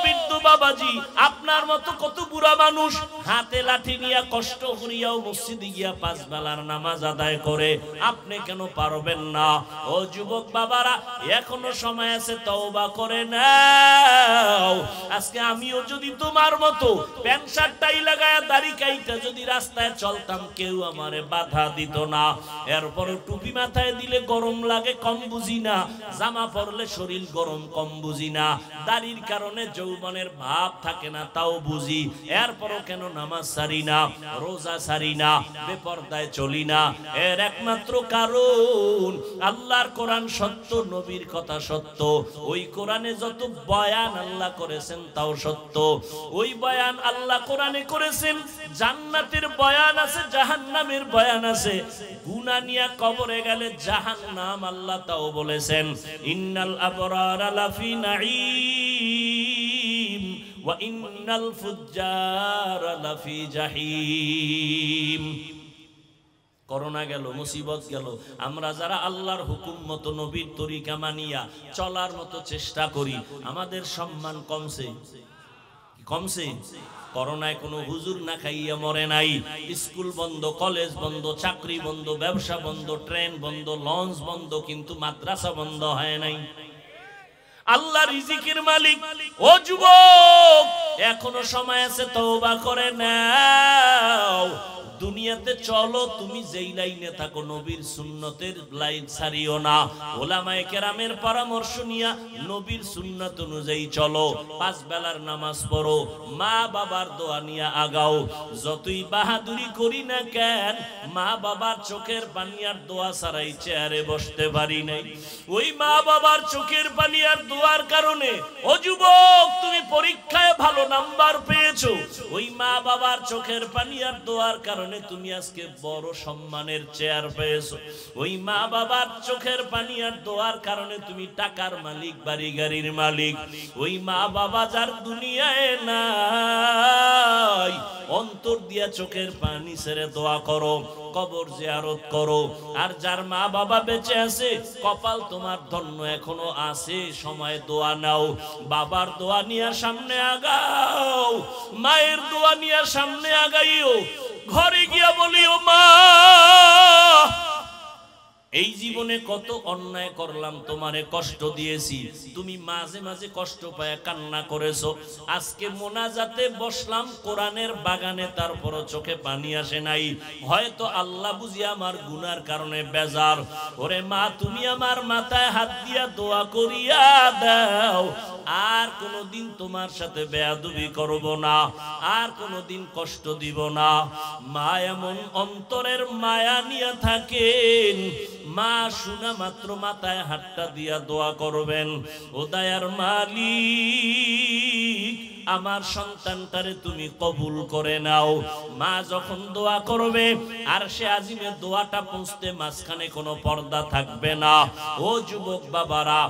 বৃদ্ধ বাবাজি, আপনার মতো কত বুড়া মানুষ হাতে লাঠি নিয়ে কষ্ট করিয়াও মসজিদে গিয়া 5 বেলার নামাজ আদায় করে, আপনি কেন পারবেন না? ও যুবক বাবারা, এখনো সময় আছে, তওবা করে নাও। আজকে আমিও যদি তোমার মতো প্যান্ট শার্ট টাই লাগায়া দাড়ি কাইটা যদি রাস্তায় চলতাম, কেউ আমারে বাধা দিত না। এরপরও টুপি মাথায় দিলে গরম লাগে, কম বুঝি না। জামা পরলে শরীর গরম, কম বুঝি না। দাড়ির কারণে যৌবনের ভাব থাকে না, তাও বুঝি। এরপরও কেন নামাজ ছাড়ি না, রোজা ছাড়ি না, বেপরদায় চলি না? এর একমাত্র কারণ আল্লাহর কোরআন সত্য, নবীর কথা সত্য। ওই কোরআনে যত বয়ান আল্লাহ করেছেন তাও সত্য। ওই বয়ান আল্লাহ কোরআনে করেছেন, জান্নাতের বয়ান আছে, জাহান্নামের বয়ান আছে। গুনাহ নিয়ে কবরে গেলে জাহান্নাম আল্লাহ তাও বলেছেন, ইন্নাল আবরারা লাফি নাঈম ওয়া ইন্নাল ফুজ্জারা লাফি জাহিম। করোনা গেল, মুসিবত গেল, আমরা যারা আল্লাহর হুকুম মতো নবীর তরিকা মানিয়া চলার মতো চেষ্টা করি, আমাদের সম্মান কমছে? কমছে? করোনায় কোনো হুজুর না খাইয়া মরে নাই। স্কুল বন্ধ, কলেজ বন্ধ, চাকরি বন্ধ, ব্যবসা বন্ধ, ট্রেন বন্ধ, লঞ্চ বন্ধ, কিন্তু মাদ্রাসা বন্ধ হয় নাই। আল্লাহ রিজিকের মালিক। ও যুবক, এখনো সময় আছে, তওবা করে নাও। দুনিয়াতে চলো, তুমি যেই লাইনে থাকো, নবীর সুন্নতের লাইন ছাড়িও না। ওলামায়ে কেরামের পরামর্শ নিয়া নবীর সুন্নাত অনুযায়ী চলো। 5 বেলার নামাজ পড়ো, মা বাবার দোয়া নিয়ে আগাও। যতই বাহাদুরি করি না কেন, মা বাবার চোখের পানি আর দোয়া ছাড়াই চেয়ারে বসতে পারি নাই। ওই মা বাবার চোখের পানি আর দোয়ার কারণে ও যুবক, তুমি পরীক্ষায় ভালো নাম্বার পেয়েছো। ওই মা বাবার চোখের পানি আর দোয়ার কারণে তুমি আজকে বড় সম্মানের চেয়ার পেয়েছো। ওই মা বাবার চোখের পানি আর দোয়ার কারণে তুমি টাকার মালিক, বাড়ি গাড়ির মালিক। ওই মা বাবা যার দুনিয়ায় নাই, অন্তর দিয়া চোখের পানি ছেড়ে দোয়া করো, কবর জিয়ারত করো। আর যার মা বাবা বেঁচে আছে, কপাল তোমার ধন্য, এখনো আছে সময়, দোয়া নাও। বাবার দোয়া নিয়ে সামনে আগাও, মায়ের দোয়া নিয়ে সামনে আগাইও। ঘরে গিয়া বলিও, মা এই জীবন জীবনে কত অন্যায় করলাম, তোমারে কষ্ট দিয়েছি, তুমি মাঝে মাঝে কষ্ট পায় কান্না করেছো। আজকে মোনাজাতে বসলাম কোরআনের বাগানে, তারপরও চোখে পানি আসে নাই। হয়তো আল্লাহ বুঝি আমার গুনার কারণে বেজার। ওরে মা, তুমি আমার মাথায় হাত দিয়া দোয়া করিয়া দাও, আর কোনদিন তোমার সাথে বেয়াদবি করব না, আর কোনদিন কষ্ট দিব না। মা এমন অন্তরের মায়া নিয়ে থাকেন, মা শোনা মাত্র মাথায় হাতটা দিয়া দোয়া করবেন, ও দয়ার মালিক আমার সন্তানটারে তুমি কবুল করে নাও। মা যখন দোয়া করবে আর সে আজিমে দোয়াটা পৌঁছতে মাঝখানে কোনো পর্দা থাকবে না। ও যুবক বাবারা,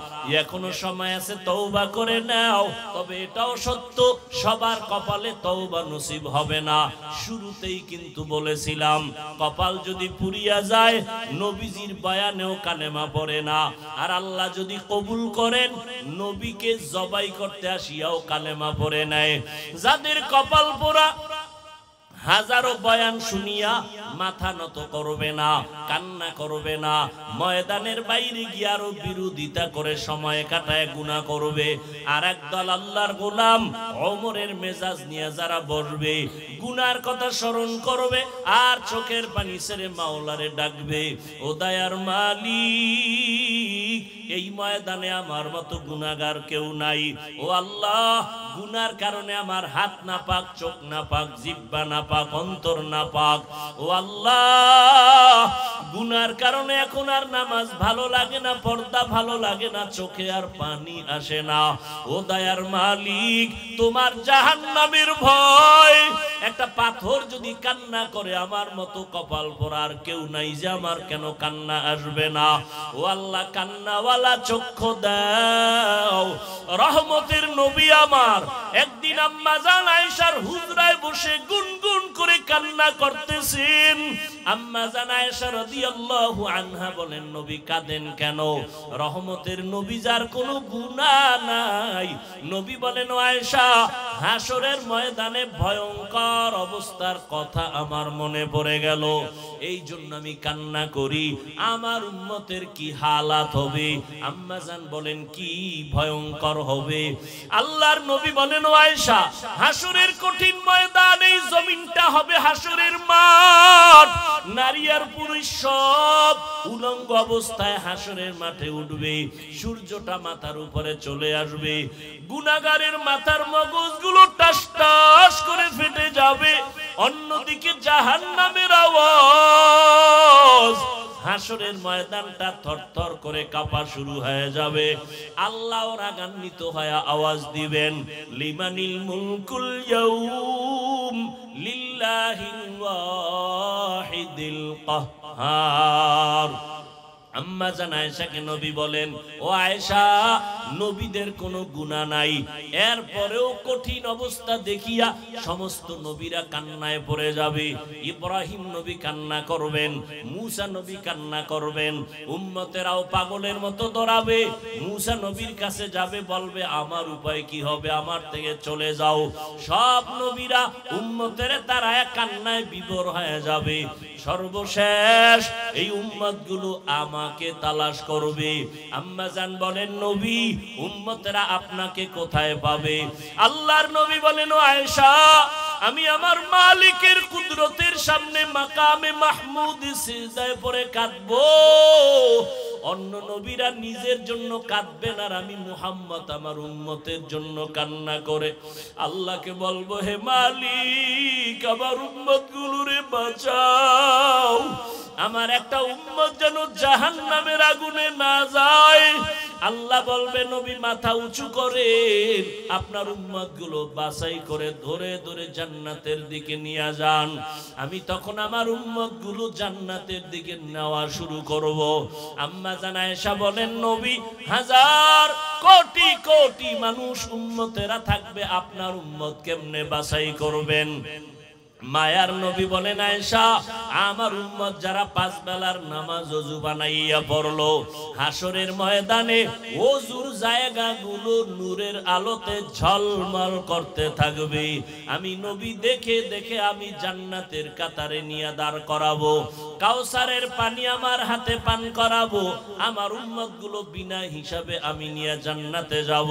এখনো সময় আছে, তওবা করে নাও। তবে এটাও সত্য, সবার কপালে তওবা নসিব হবে না। শুরুতেই কিন্তু বলেছিলাম, কপাল যদি পুড়িয়া যায় নবীজির বয়ানেও কালেমা পড়ে না, আর আল্লাহ যদি কবুল করেন নবীকে জবাই করতে আসিয়াও কালেমা পড়ে নেয়। যাদের কপাল পোড়া হাজারো বয়ান শুনিয়া মাথা নত করবে না, কান্না করবে না, ময়দানের বাইরে গিয়ে আরো বিরোধিতা করে সময় কাটায় গুনাহ করবে। আর একদল আল্লাহর গোলাম ওমরের মেজাজ নিয়ে যারা বসবে, গুনার কথা স্মরণ করবে আর চোখের পানি ছেড়ে মাওলারে ডাকবে, ও দয়ার মালিক এই ময়দানে আমার মতো গুনাহগার কেউ নাই। ও আল্লাহ, গুনার কারণে আমার হাত না পাক, চোখ না পাক, জিহ্বা না পাক, অন্তর না পাক। ও আল্লাহ, গুনার কারণে এখন আর নামাজ ভালো লাগে না, পর্দা ভালো লাগে না, চোখে আর পানি আসে না। ও দয়ার মালিক, তোমার জাহান্নামের ভয়, একটা পাথর যদি কান্না করে আমার মতো কপাল পোড়ার কেউ নাই যে আমার কেন কান্না আসবে না। ও আল্লাহ, কান্নাওয়ালা চক্ষু দাও। রহমতের নবী আমার একদিন আম্মা জান আয়েশার হুজরায় বসে গুনগুন করে কান্না করতেছেন। আম্মা জান আয়েশা রাদিয়াল্লাহু আনহা বলেন, নবী কাঁদেন কেন? রহমতের নবী যার কোনো গুনাহ নাই। নবী বলেন, ও আয়েশা, হাসরের ময়দানে ভয়ঙ্কর অবস্থার কথা আমার মনে পড়ে গেল, এই জন্য আমি কান্না করি। আমার উম্মতের কি হালাত হবে? আম্মা জান বলেন, কি ভয়ঙ্কর হবে? আল্লাহর নবী বলেন, ও আয়েশা, হাসরের কঠিন ময়দান, এই জমিনটা হবে হাসরের মাঠ। নারী আর পুরুষ সব উলঙ্গ অবস্থায় হাসরের মাঠে উঠবে, সূর্যটা মাথার উপরে চলে আসবে, গুনাহগারের মাথার মগজগুলো টাস টাস করে ফেটে যাবে। অন্যদিকে জাহান্নামের আওয়াজ, হাসরের ময়দানটা থরথর করে কাঁপা শুরু হয়ে যাবে। আল্লাহ রাগান্বিত হয়ে আওয়াজ দিবেন, লিমানিল মুলকুল ইয়াউম লিল্লাহিল ওয়াহিদিল কাহ্হার। আম্মা জান আয়েশাকে নবী বলেন, ও আয়েশা, নবীদের কোনো গুনাহ নাই, এরপরেও কঠিন অবস্থা দেখিয়া সমস্ত নবীরা কান্নায় পড়ে যাবে। ইব্রাহিম নবী কান্না করবেন, মূসা নবী কান্না করবেন, উম্মতেরাও পাগলের মতো দৌড়াবে। মূসা নবীর কাছে যাবে, বলবে, আমার উপায় কি হবে, আমার থেকে চলে যাও। সব নবীরা উম্মতের তারা কান্নায় বিভোর হয়ে যাবে। সর্বশেষ এই উম্মতগুলো আমাকে তালাশ করবে। আম্মা জান বলেন, নবী, উম্মতেরা আপনাকে কোথায় পাবে? আল্লাহর নবী বলেন, ও আয়েশা, আমি আমার মালিকের কুদরতের সামনে মাকামে মাহমুদ সিজদায় পড়ে কাঁদবো। অন্য নবীরা নিজের জন্য কাঁদবেন, আর আমি মুহাম্মদ আমার উম্মতের জন্য কান্না করে আল্লাহকে বলবো, হে মালিক, আমার উম্মতগুলোরে বাঁচাও, আমার একটা উম্মত যেন জাহান্নামের আগুনে না যায়। আল্লাহ বলবে, নবী মাথা উঁচু করেন, আপনার উম্মতগুলো বাছাই করে ধরে ধরে জান্নাতের দিকে নিয়ে যান। আমি তখন আমার উম্মতগুলো জান্নাতের দিকে নেওয়া শুরু করব। আম্মা জান আয়েশা বলেন, নবী, হাজার কোটি কোটি মানুষ উম্মতেরা থাকবে, আপনার উম্মত কেমনে বাছাই করবেন? মায়ার নবী বলেন, আয়েশা, আমার উম্মত যারা পাঁচ বেলার নামাজ ওযু বানাইয়া পড়লো, হাসরের ময়দানে ওযুর জায়গাগুলো নূরের আলোতে ঝলমল করতে থাকবে। আমি নবী দেখে দেখে আমি জান্নাতের কাতারে নিয়ে দাঁড় করাবো। কাউসারের পানি আমার হাতে পান করাবো, আমার উম্মতগুলো বিনা হিসাবে আমি নিয়ে জান্নাতে যাব।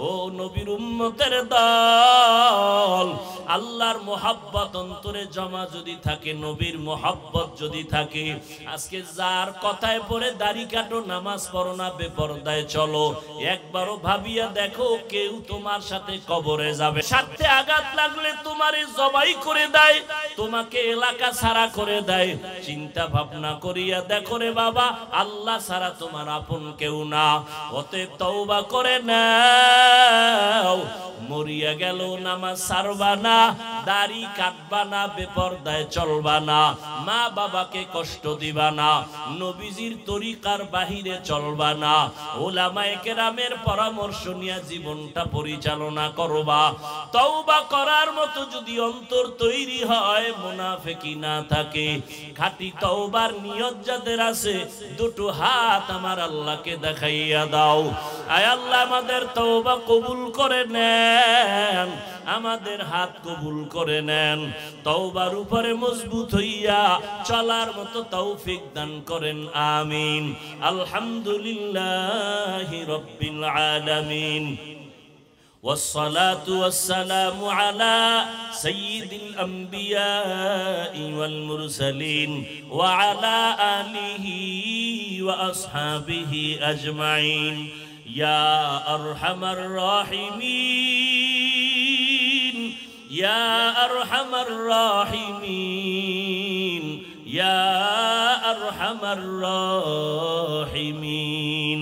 ও নবীর উম্মতের দল, আল্লাহর মোহাব্বত অন্তরে জমা যদি থাকে, নবীর মোহাব্বত যদি থাকে, আজকে যার কথায় পড়ে দাড়ি কাটো, নামাজ পড়ো না, বেপরদায় চলো, একবারও ভাবিয়া দেখো কেউ তোমার সাথে কবরে যাবে, সাথে আঘাত লাগলে তোমারে জবাই করে দেয়, তোমাকে এলাকা ছাড়া করে দেয়, চিন্তা ভাবনা করিয়া দেখো রে বাবা, আল্লাহ ছাড়া তোমার আপন কেউ না। অতএব তওবা করে নাও, মরিয়া গেল নামাজ ছাড়বা না, দাড়ি কাটবা না, বেপরদায় চলবা না, মা বাবাকে কষ্ট দিবা না, নবীজির তরিকার বাহিরে চলবা না, ওলামায়ে কেরামের পরামর্শ নিয়ে জীবনটা পরিচালনা করবা। তওবা করার মতো যদি অন্তর তৈরি হয়, মুনাফিকি না থাকে, খাঁটি তওবার নিয়ত যাদের আছে, দুটো হাত আমার আল্লাহকে দেখাইয়া দাও। আয় আল্লাহ, আমাদের তওবা কবুল করে নেন, আমাদের হাত কবুল করে নেন, তওবার উপরে মজবুত হইয়া চলার মতো তৌফিক দান করেন, আমিন। আলহামদুলিল্লাহি রাব্বিল আলামিন, والصلاة والسلام على سيد الأنبياء والمرسلين وعلى آله وأصحابه أجمعين يا أرحم الراحمين يا أرحم الراحمين يا أرحم الراحمين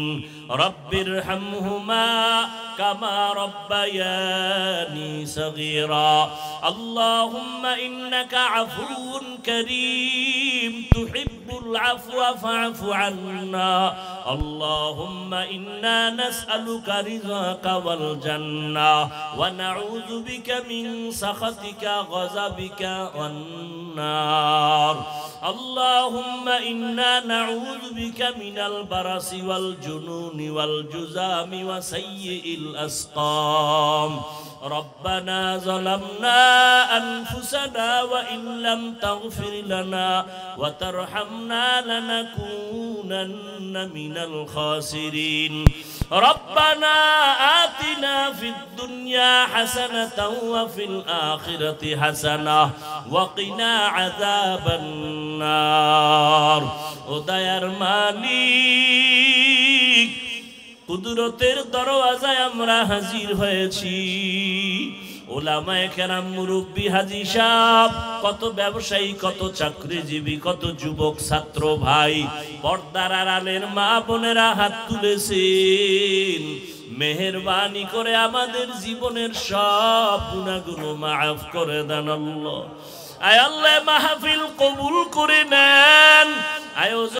رب ارحمهما كما ربياني صغيرا اللهم إنك عفو كريم تحب العفو فاعف عنا اللهم إنا نسألك رضاك والجنة ونعوذ بك من سخطك غضبك والنار اللهم إنا نعوذ بك من البرص والجنون والجذام وسيء الأسقام ربنا ظلمنا أنفسنا وإن لم تغفر لنا وترحمنا لنكونن من الخاسرين ربنا آتنا في الدنيا حسنة وفي الآخرة حسنة وقنا عذاب النار উদয়ার মালিক কুদরতের দরওয়াজায় আমরা হাজির হয়েছি ওলামায়ে কেরাম মুরব্বি হাজী সাহেব কত ব্যবসায়ী কত চাকরিজীবী কত যুবক ছাত্র ভাই পর্দার আড়ালের মা বোনেরা হাত তুলেছেন মেহেরবানি করে আমাদের জীবনের সব গুনাহগুলো মাফ করে দেন আল্লাহ আয় আল্লাহ মাহফিল কবুল করে নেন আয়োজন